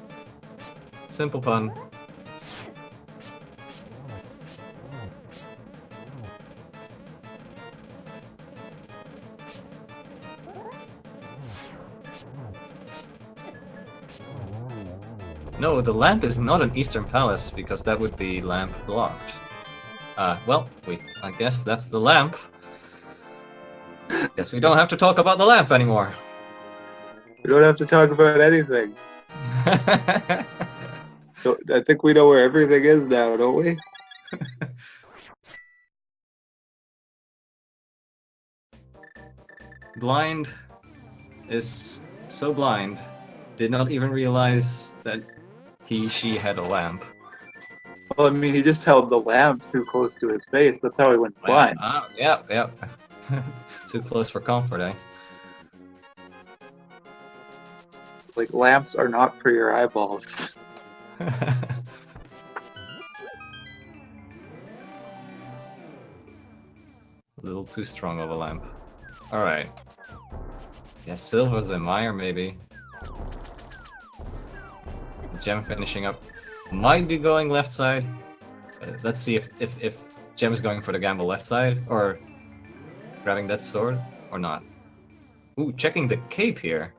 Simple pun. No, the lamp is not an Eastern Palace because that would be lamp blocked. Well, I guess that's the lamp. Guess we don't have to talk about the lamp anymore. We don't have to talk about anything. So I think we know where everything is now, don't we? Blind is so blind, did not even realize that she had a lamp. Well, I mean, he just held the lamp too close to his face. That's how he went blind. Yeah. Too close for comfort, eh? Like, lamps are not for your eyeballs. A little too strong of a lamp. Alright. Yeah, Silva's a mire, maybe. Gem finishing up. Might be going left side. Let's see if Gem is going for the gamble left side, or grabbing that sword, or not. Ooh, checking the cape here.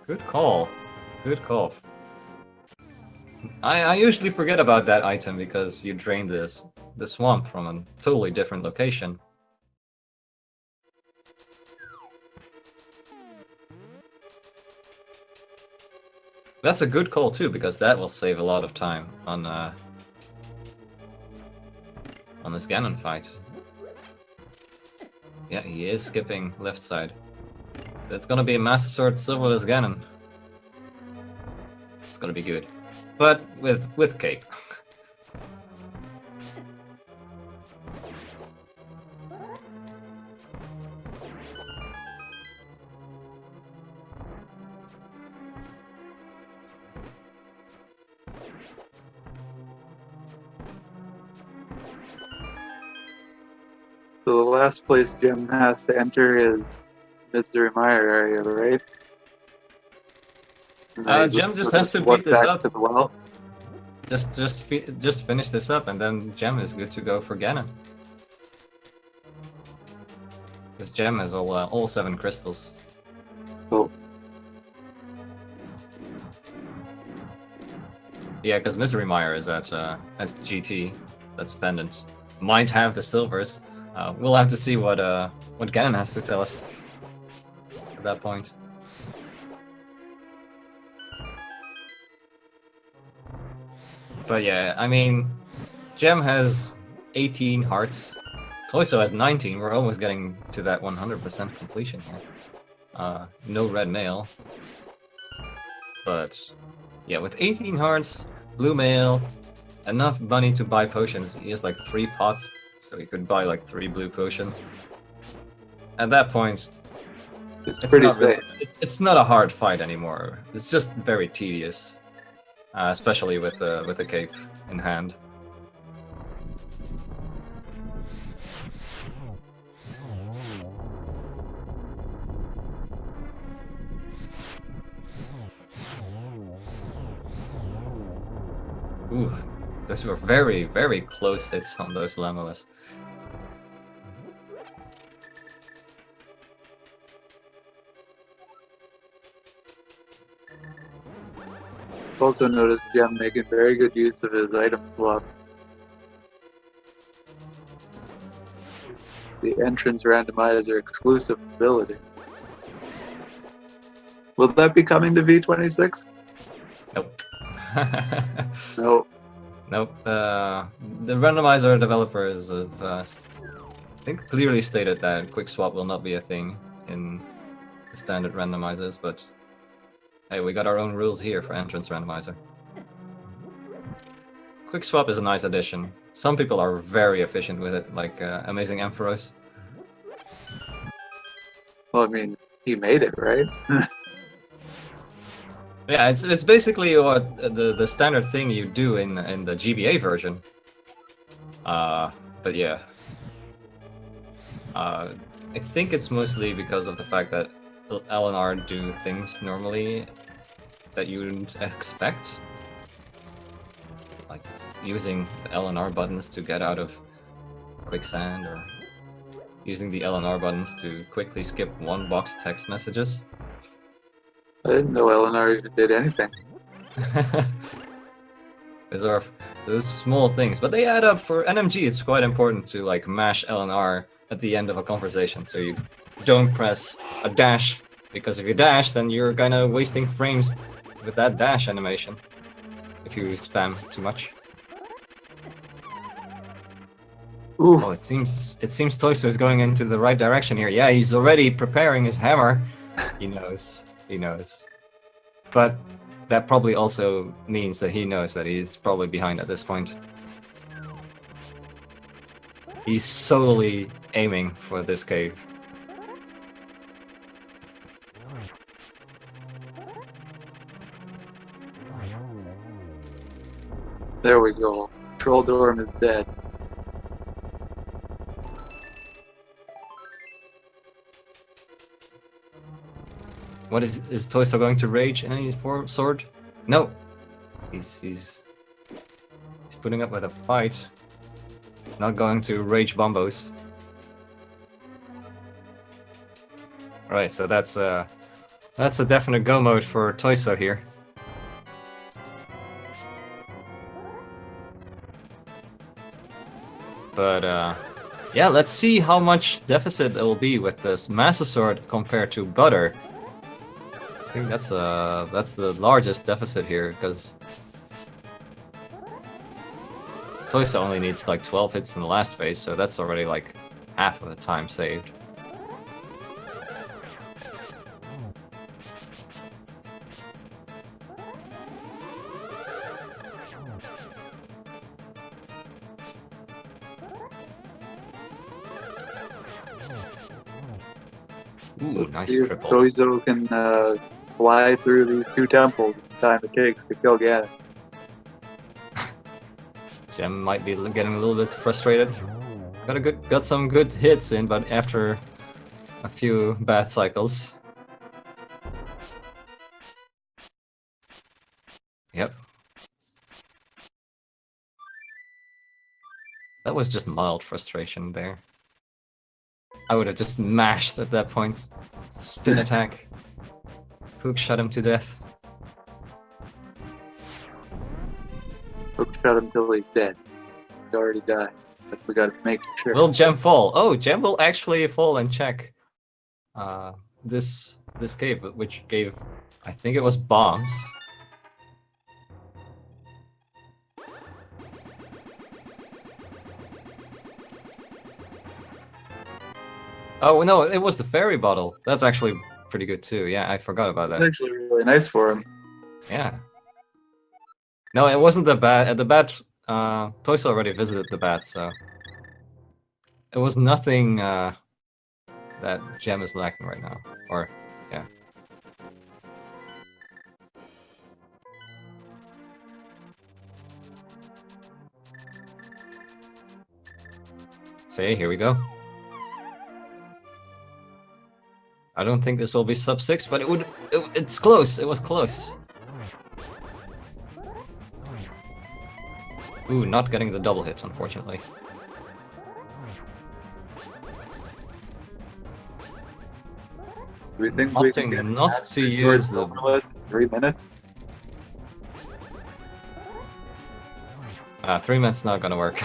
Good call. Good call. I usually forget about that item because you drain the swamp from a totally different location. That's a good call too, because that will save a lot of time on this Ganon fight. Yeah, he is skipping left side. It's gonna be a Master Sword Silverless Ganon. It's gonna be good. But with Cape. So the last place Jim has to enter is Mystery Mire area, right? And then Gem just he'll has to walk beat this back up. to the well. Just finish this up, and then Gem is good to go for Ganon. This Gem has all 7 crystals. Oh, Yeah, because Misery Mire is at GT. That's pendant. Might have the silvers. We'll have to see what Ganon has to tell us at that point. But yeah, I mean, Gem has 18 hearts. Tojso has 19. We're almost getting to that 100% completion here. No red mail. But yeah, with 18 hearts, blue mail, enough money to buy potions. He has like 3 pots, so he could buy like 3 blue potions. At that point, it's pretty safe. It's not a hard fight anymore. It's just very tedious, especially with the cape in hand. Ooh, those were very, very close hits on those Lemolas. Also noticed Jim making very good use of his item swap. The entrance randomizer exclusive ability. Will that be coming to V26? Nope. No. Nope. The randomizer developers have, I think, clearly stated that quick swap will not be a thing in the standard randomizers, but hey, we got our own rules here for entrance randomizer. Quick swap is a nice addition. Some people are very efficient with it, like Amazing Ampharos. Well, I mean, he made it, right? Yeah, it's basically what the standard thing you do in the GBA version. But yeah. I think it's mostly because of the fact that L and R do things normally that you wouldn't expect. Like using the L and R buttons to get out of quicksand, or using the L and R buttons to quickly skip one box text messages. I didn't know Eleanor even did anything. Those are those small things, but they add up. For NMG, it's quite important to like mash L and R at the end of a conversation, so you don't press a dash, because if you dash, then you're kind of wasting frames with that dash animation if you spam too much. Ooh. Oh, it seems Tojso is going into the right direction here. Yeah, he's already preparing his hammer. He knows. He knows. But that probably also means that he knows that he's probably behind at this point. He's solely aiming for this cave. There we go. Troll Dorm is dead. What is Tojso going to rage in any sword? No. He's putting up with a fight. Not going to rage bombos. Right, so that's a definite go mode for Tojso here. But yeah, let's see how much deficit it will be with this Master Sword compared to Butter. I think that's the largest deficit here, because Tojso only needs like 12 hits in the last phase, so that's already like half of the time saved. Ooh, Let's nice see if triple. Tojso can fly through these two temples in the time it takes to kill Ganon. Gem might be getting a little bit frustrated. Got some good hits in, but after a few bad cycles. Yep. That was just mild frustration there. I would have just mashed at that point. Spin attack. Hook shot him to death. Hook shot him till he's dead. He already died. But we gotta make sure. Will Gem fall? Oh, Gem will actually fall and check this cave, which gave, I think it was bombs. Oh no, it was the fairy bottle. That's actually pretty good too. Yeah, I forgot about It's that. actually really nice for him. Yeah. No, it wasn't the bat. The bat. Toys already visited the bat, so it was nothing that Gem is lacking right now. Or yeah. See, here we go. I don't think this will be sub 6, but it's close. It was close. Ooh, not getting the double hits, unfortunately. Do we think we can Opting get not past to the use short the... Silverless in 3 minutes? 3 minutes not gonna work.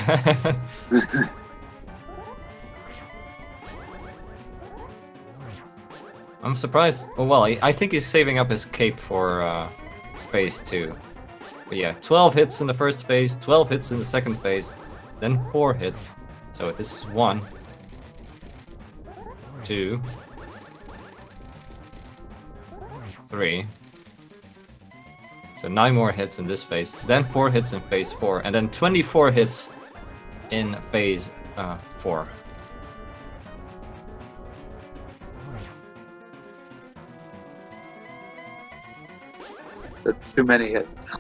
I'm surprised. Oh, well, I think he's saving up his cape for phase 2. But yeah, 12 hits in the first phase, 12 hits in the second phase, then 4 hits. So this is 1, 2, 3. So 9 more hits in this phase, then 4 hits in phase 4, and then 24 hits in phase 4. That's too many hits.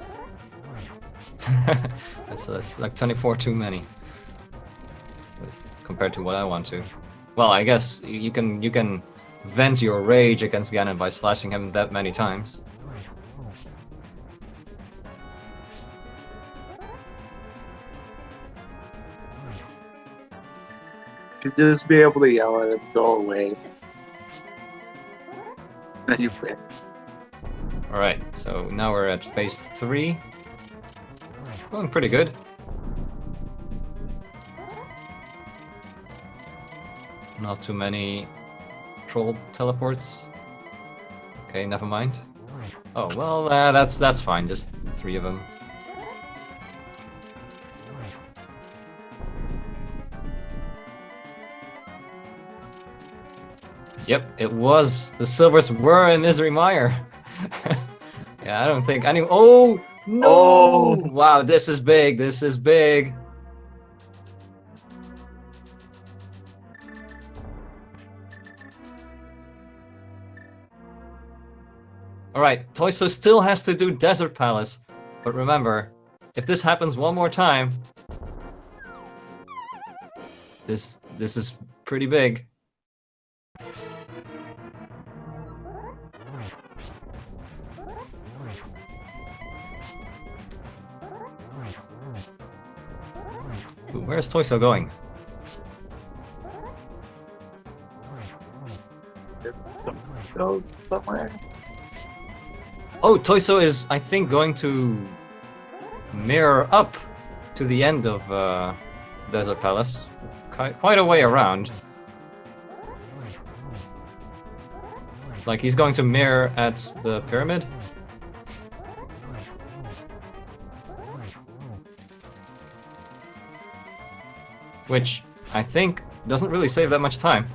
That's like 24 too many. Compared to what I want to. Well, I guess you can vent your rage against Ganon by slashing him that many times. Should just be able to yell at him, go away. Then you win. Alright, so now we're at phase 3. Going pretty good. Not too many troll teleports. Okay, never mind. Oh, well, that's fine, just 3 of them. Yep, it was. The silvers were in Misery Mire. Yeah, I don't think any. Oh no! Oh. Wow, this is big. This is big. All right, Tojso still has to do Desert Palace, but remember, if this happens one more time, this is pretty big. Ooh, where's Tojso going? It goes somewhere. Oh, Tojso is, I think, going to mirror up to the end of Desert Palace. Quite a way around. Like, he's going to mirror at the pyramid. Which, I think, doesn't really save that much time.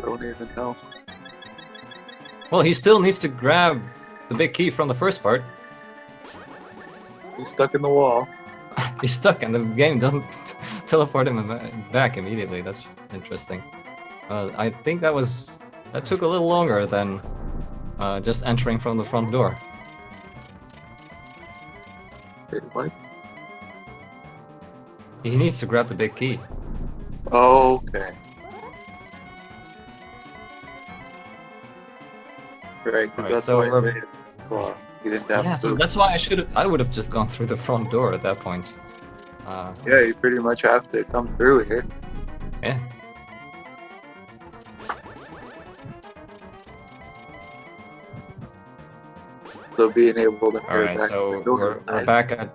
Don't even know. Well, he still needs to grab the big key from the first part. He's stuck in the wall. He's stuck and the game doesn't teleport him back immediately. That's interesting. I think that took a little longer than just entering from the front door. Wait, what? He needs to grab the big key. Okay. Right, because Alright, that's so why we're- you waited so long. You didn't have Yeah, to so move. that's why I would have just gone through the front door at that point. Yeah, you pretty much have to come through here. Yeah. So being able to mirror Alright, back so to the door is we're nice. back at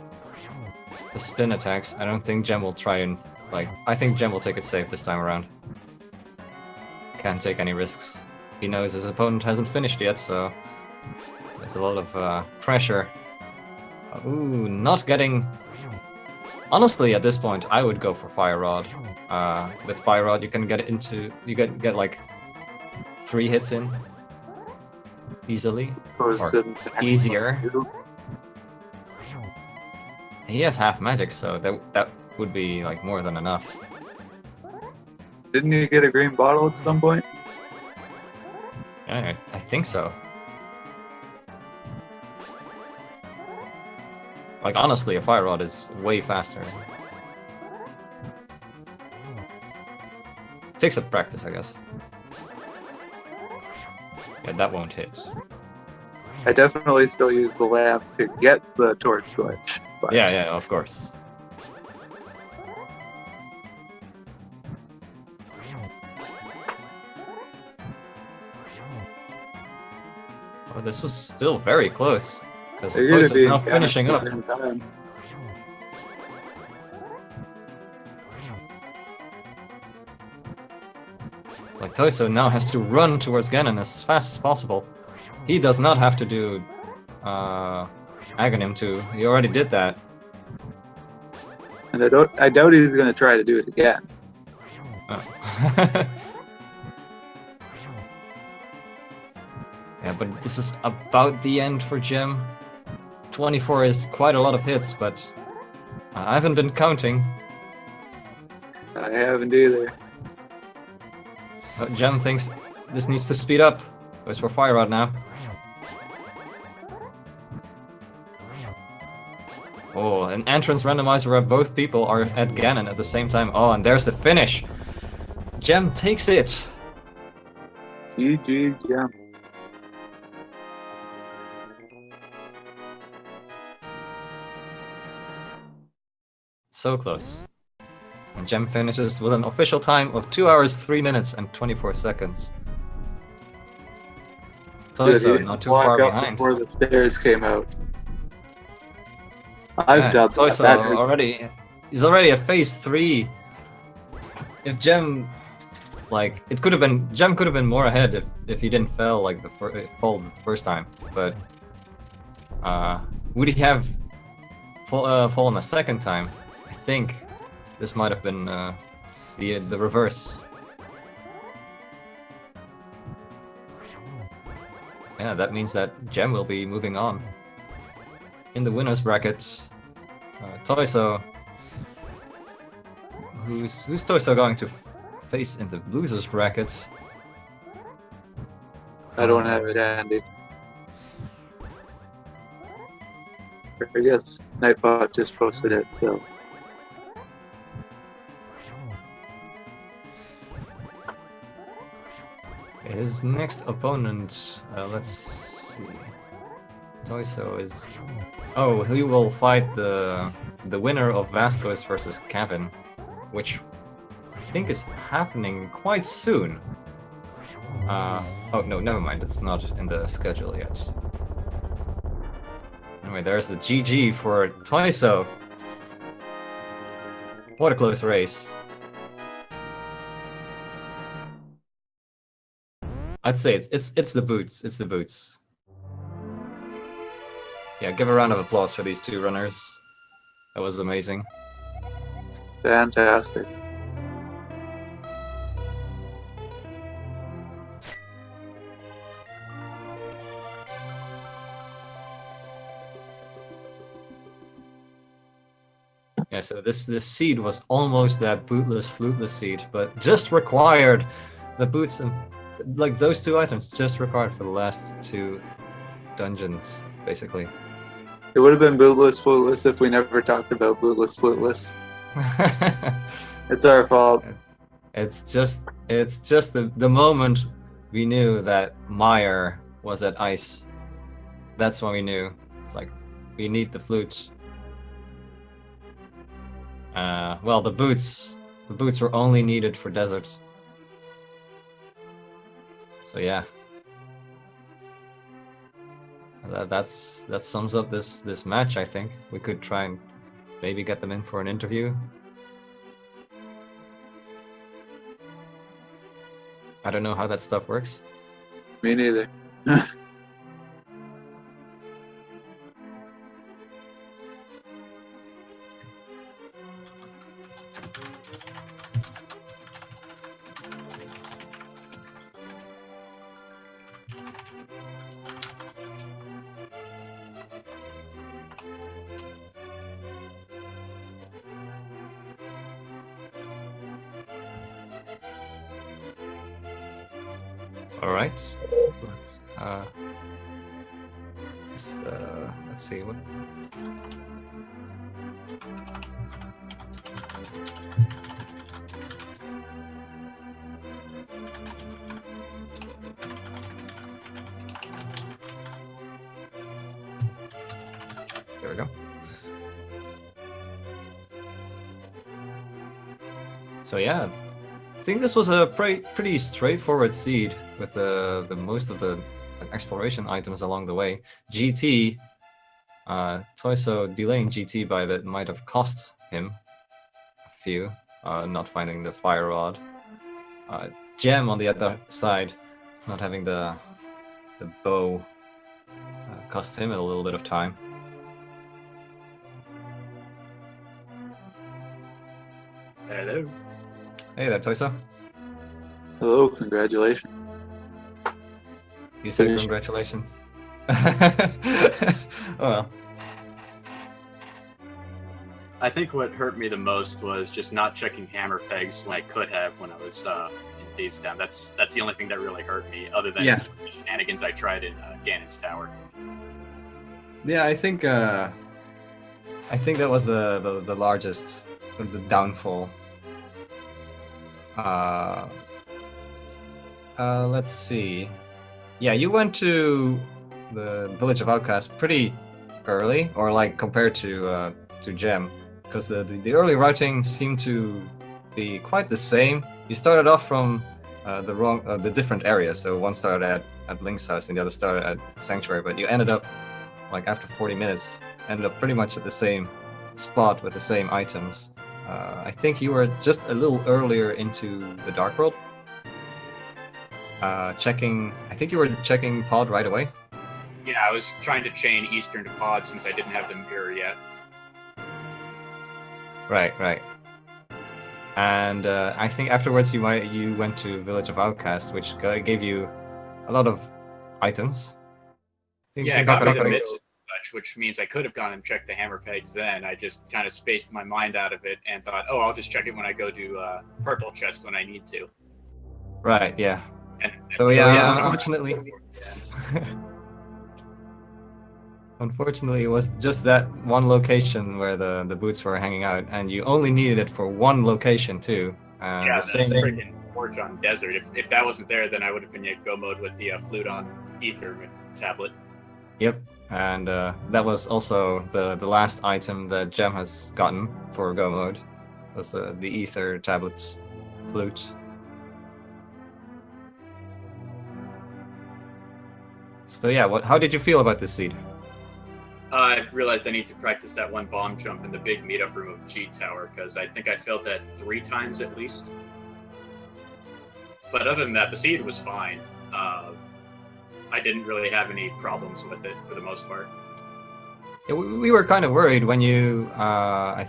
the spin attacks. I don't think Gem will try and I think Gem will take it safe this time around. Can't take any risks. He knows his opponent hasn't finished yet, so there's a lot of pressure. Ooh, not getting. Honestly, at this point, I would go for Fire Rod. With Fire Rod, you can get like 3 hits in easily. Goes Or to the next easier. one, too. He has half magic, so that would be like more than enough. Didn't you get a green bottle at some point? Yeah, I think so. Like honestly, a Fire Rod is way faster. Takes some practice, I guess. Yeah, that won't hit. I definitely still use the lamp to get the torch glitch. But Yeah, of course. Oh, this was still very close. Because they're gonna Tojso's be now in finishing at up. the same time. Like Tojso now has to run towards Ganon as fast as possible. He does not have to do Aghanim too. He already did that. And I doubt he's gonna try to do it again. Oh. Yeah, but this is about the end for Gem. 24 is quite a lot of hits, but I haven't been counting. I haven't either. Gem thinks this needs to speed up. Goes for Fire Rod now. Oh, an entrance randomizer where both people are at Ganon at the same time. Oh, and there's the finish. Gem takes it. GG Gem. So close. And Gem finishes with an official time of 2 hours, 3 minutes, and 24 seconds. Good, he Tojso didn't not too walk far up behind. before the stairs came out. I've done that. Tojso That hurts. he's already at phase 3. If Gem, like, Gem could have been more ahead if he didn't fall like fall the first time. But would he have fallen a second time? I think this might have been the reverse. Yeah, that means that Gem will be moving on. In the winners bracket, Tojso. Who's Tojso going to face in the losers bracket? I don't have it handy. I guess Nightbot just posted it, so. His next opponent, let's see. Tojso is. Oh, he will fight the winner of Vasquez versus Kevin, which I think is happening quite soon. Oh no, never mind. It's not in the schedule yet. Anyway, there's the GG for Tojso. What a close race. I'd say it's the boots. It's the boots. Yeah, give a round of applause for these two runners. That was amazing. Fantastic. Yeah, so this seed was almost that bootless, fluteless seed, but just required the boots and like those two items just required for the last two dungeons, basically. It would have been bootless, fluteless if we never talked about bootless, fluteless. It's our fault. It's just the moment we knew that Meyer was at ice. That's when we knew. It's like we need the flute. Well, the boots were only needed for desert. So yeah, that sums up this match. I think we could try and maybe get them in for an interview. I don't know how that stuff works. Me neither. All right. Let's see what. There we go. So yeah, I think this was a pretty straightforward seed with the most of the exploration items along the way. GT, Tojso delaying GT by a bit might have cost him a few, not finding the fire rod. Gem on the other side, not having the bow, cost him a little bit of time. Hello. Hey there, Tojso. Hello, congratulations. You said Finish. congratulations. Oh well. I think what hurt me the most was just not checking hammer pegs when I could have when I was in Thieves Town. That's the only thing that really hurt me, other than Yeah. the shenanigans I tried in Ganon's Tower. Yeah, I think that was the largest the downfall. Let's see. Yeah, you went to the Village of Outcasts pretty early, or like compared to Gem, because the early routing seemed to be quite the same. You started off from the different areas, so one started at Link's house and the other started at Sanctuary, but you ended up like after 40 minutes, ended up pretty much at the same spot with the same items. I think you were just a little earlier into the Dark World. I think you were checking Pod right away. Yeah, I was trying to chain Eastern to Pod since I didn't have the mirror yet. Right. And I think afterwards you went to Village of Outcasts, which gave you a lot of items. Yeah, I got me the mitts, which means I could have gone and checked the hammer pegs then. I just kind of spaced my mind out of it and thought, oh, I'll just check it when I go to Purple Chest when I need to. Right, yeah. And So yeah, unfortunately, unfortunately, it was just that one location where the boots were hanging out, and you only needed it for one location too. Yeah, the same freaking torch on Desert. If that wasn't there, then I would have been in go mode with the flute on Ether tablet. Yep, and that was also the last item that Gem has gotten for go mode, was the Ether tablet flute. So yeah, how did you feel about this seed? I realized I need to practice that one bomb jump in the big meetup room of G Tower, because I think I failed that 3 times at least. But other than that, the seed was fine. I didn't really have any problems with it for the most part. Yeah, we were kind of worried when you, I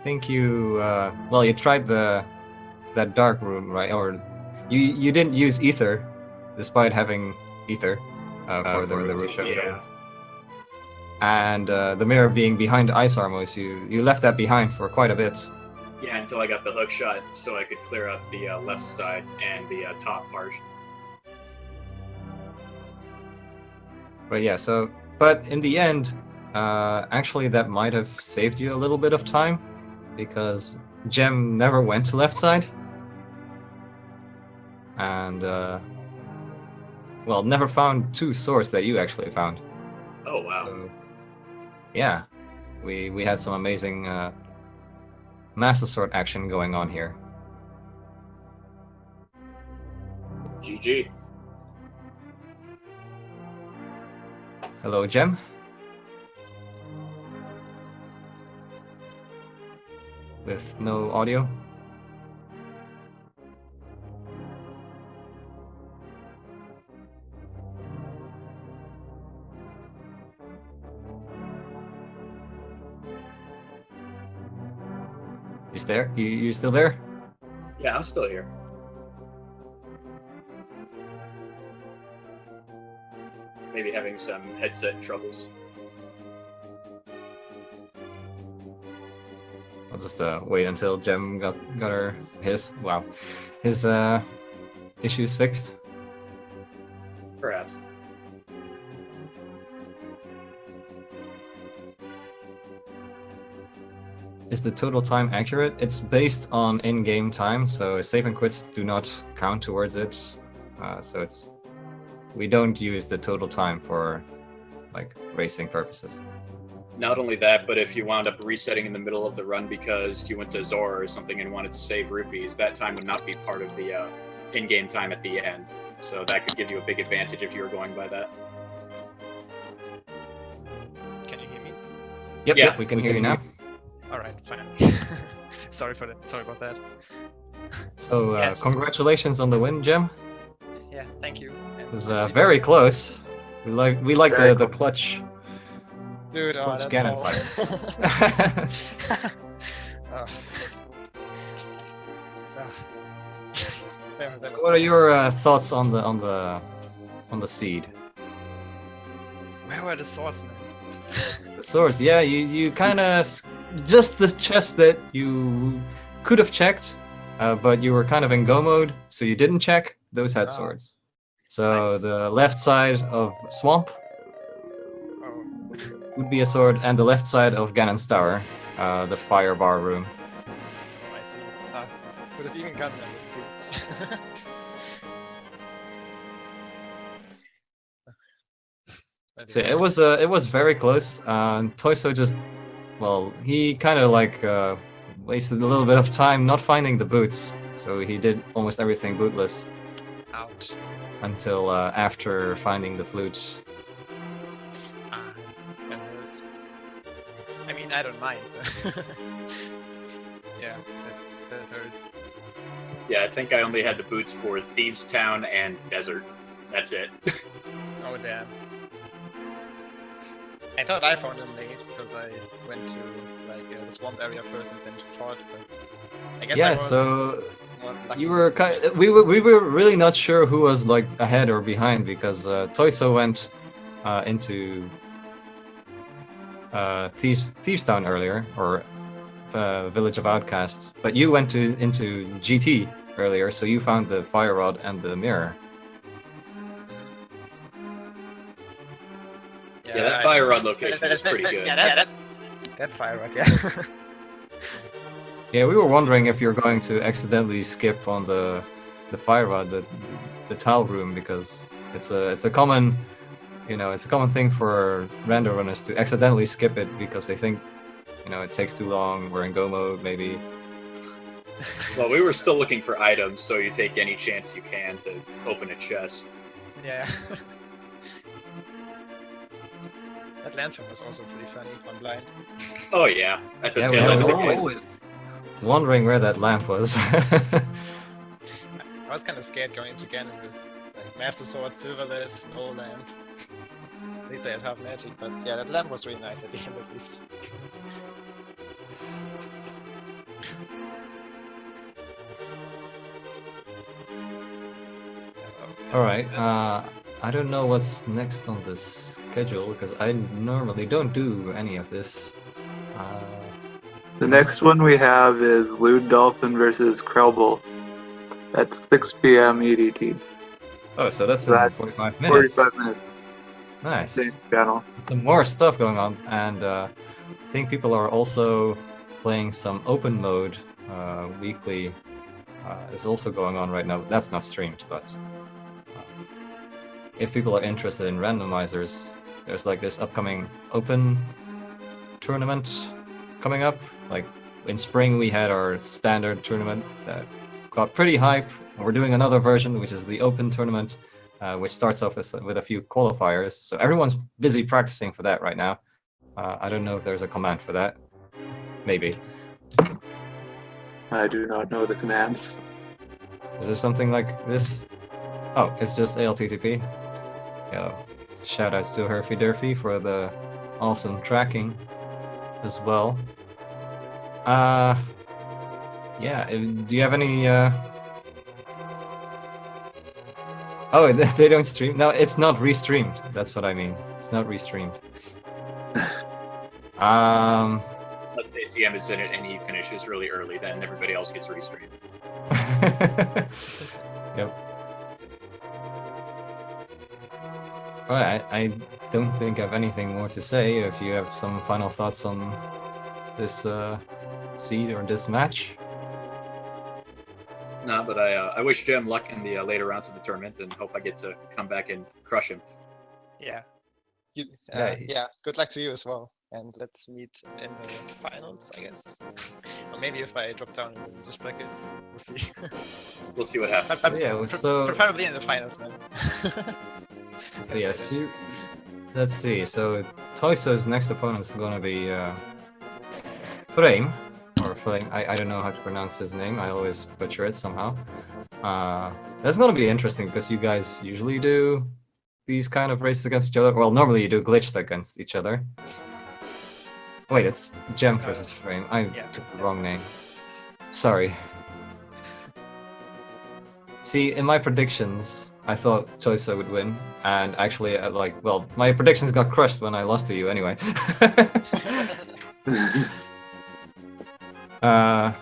think you, you tried that dark room, right? Or you didn't use Ether, despite having Ether for the room. Yeah. and the mirror being behind Ice Armos, you left that behind for quite a bit. Yeah, until I got the hook shot, so I could clear up the left side and the top part. But yeah, so but in the end, actually that might have saved you a little bit of time, because Gem never went to left side, and well, never found 2 swords that you actually found. Oh wow! So, yeah, we had some amazing Master Sword action going on here. GG. Hello, Gem. With no audio. You there? You still there? Yeah, I'm still here. Maybe having some headset troubles. I'll just wait until Gem got his issues fixed. Perhaps. Is the total time accurate? It's based on in-game time, so save and quits do not count towards it. So we don't use the total time for like racing purposes. Not only that, but if you wound up resetting in the middle of the run because you went to Zora or something and wanted to save rupees, that time would not be part of the in-game time at the end. So that could give you a big advantage if you were going by that. Can you hear me? Yep, Yeah, yep, we can hear you now. All right, fine. Sorry about that. So Yes. congratulations on the win, Gem. Yeah, thank you. It was very close. We like Very the close. clutch. Dude, oh, Clutch that's Ganon all. Oh. Ah. That So was what are your thoughts on the seed? Where were the swords, man? The swords, yeah, you kind of just the chest that you could have checked, but you were kind of in go mode, so you didn't check. Those had Ah, swords. So nice. the left side of Swamp Oh, would be a sword, and the left side of Ganon's Tower, the fire bar room. I see. Ah, could have even gotten them with boots. But So yeah. it was very close. Tojso just, well, he kind of like wasted a little bit of time not finding the boots, so he did almost everything bootless Ouch. until after finding the flutes. Ah, that hurts. I mean, I don't mind. Yeah, that hurts. Yeah, I think I only had the boots for Thieves Town and Desert. That's it. Oh damn. I thought I found them late because I went to like the swamp area first and then to port, but I guess I Yeah, was so more lucky. you were we were really not sure who was like ahead or behind, because Tojso went into Thieves Town earlier, or Village of Outcasts, but you went into GT earlier, so you found the fire rod and the mirror. Yeah, that fire rod location was pretty good. Yeah, that fire rod, yeah. Yeah, we were wondering if you're going to accidentally skip on the fire rod, the tile room, because it's a common, it's a common thing for random runners to accidentally skip it because they think, it takes too long. We're in go mode, maybe. Well, we were still looking for items, so you take any chance you can to open a chest. Yeah. That lantern was also pretty funny on blind. Oh yeah, at the Yeah, tail we end of were the game. always wondering where that lamp was. I was kind of scared going into Ganon with like Master Sword, Silverless, no lamp. At least I had half magic, but yeah, that lamp was really nice at the end at least. All right. I don't know what's next on the schedule because I normally don't do any of this. The next one we have is Lewd Dolphin versus Krelbel at 6 p.m. EDT. Oh, so that's in That's 45 minutes. 45 minutes. Nice. Same channel. Some more stuff going on, and I think people are also playing some open mode weekly. Is also going on right now. That's not streamed, but if people are interested in randomizers, there's like this upcoming open tournament coming up. Like in spring, we had our standard tournament that got pretty hype. We're doing another version, which is the open tournament, which starts off with a few qualifiers. So everyone's busy practicing for that right now. I don't know if there's a command for that. Maybe. I do not know the commands. Is there something like this? Oh, it's just ALTTP. Yeah. Shoutouts to Herfy Durfy for the awesome tracking as well. Yeah. Do you have any? Oh, they don't stream. No, it's not restreamed. That's what I mean. It's not restreamed. Unless ACM is in it and he finishes really early, then everybody else gets restreamed. Yep. Alright, I don't think I have anything more to say. If you have some final thoughts on this seed or this match. No, but I wish Jem luck in the later rounds of the tournament and hope I get to come back and crush him. Yeah. Yeah. Yeah. Good luck to you as well. And let's meet in the finals, I guess. Or maybe if I drop down in the losers bracket, we'll see. We'll see what happens. Yeah, so Preferably in the finals, man. yes, let's see. So Tojso's next opponent is gonna be Frame. Or Flame, I don't know how to pronounce his name. I always butcher it somehow. That's gonna be interesting because you guys usually do these kind of races against each other. Well, normally you do glitched against each other. Wait, it's Gem versus Frame. I took the wrong name. Sorry. See, in my predictions, I thought Tojso would win, and actually, my predictions got crushed when I lost to you anyway. My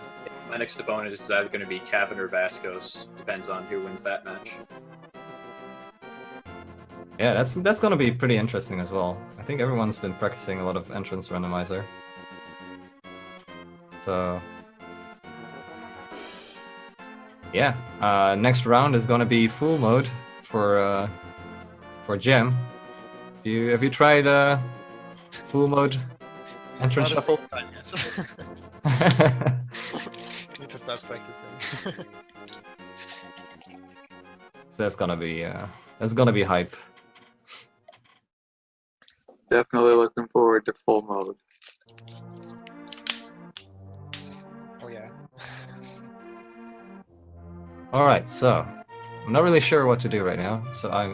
next opponent is either going to be Cavan or Vascos. Depends on who wins that match. Yeah, that's going to be pretty interesting as well. I think everyone's been practicing a lot of entrance randomizer. So yeah, next round is going to be full mode for Gem. Have you tried full mode entrance shuffle? Need to start practicing. So that's gonna be hype. Definitely looking forward to full mode. Oh yeah. All right, so I'm not really sure what to do right now, so I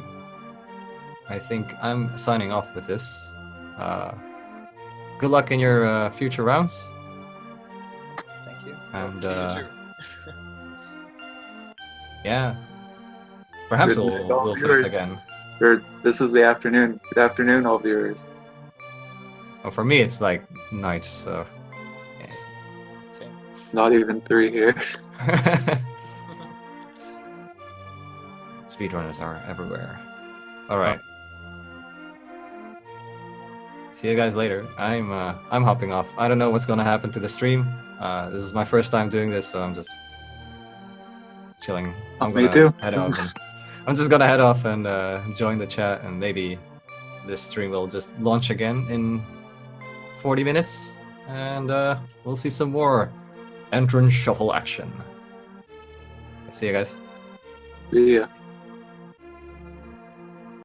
think I'm signing off with this. Good luck in your future rounds. Thank you. And To you too. yeah, perhaps Good night, all we'll viewers. face again. This is the afternoon. Good afternoon, all viewers. Well, for me, it's like night, so. Same. Not even 3 here. Speedrunners are everywhere. All right. See you guys later. I'm hopping off. I don't know what's gonna happen to the stream. This is my first time doing this, so I'm just chilling. Me too. Head off. I'm just gonna head off and join the chat, and maybe this stream will just launch again in 40 minutes, and we'll see some more entrance shuffle action. See you guys. See ya.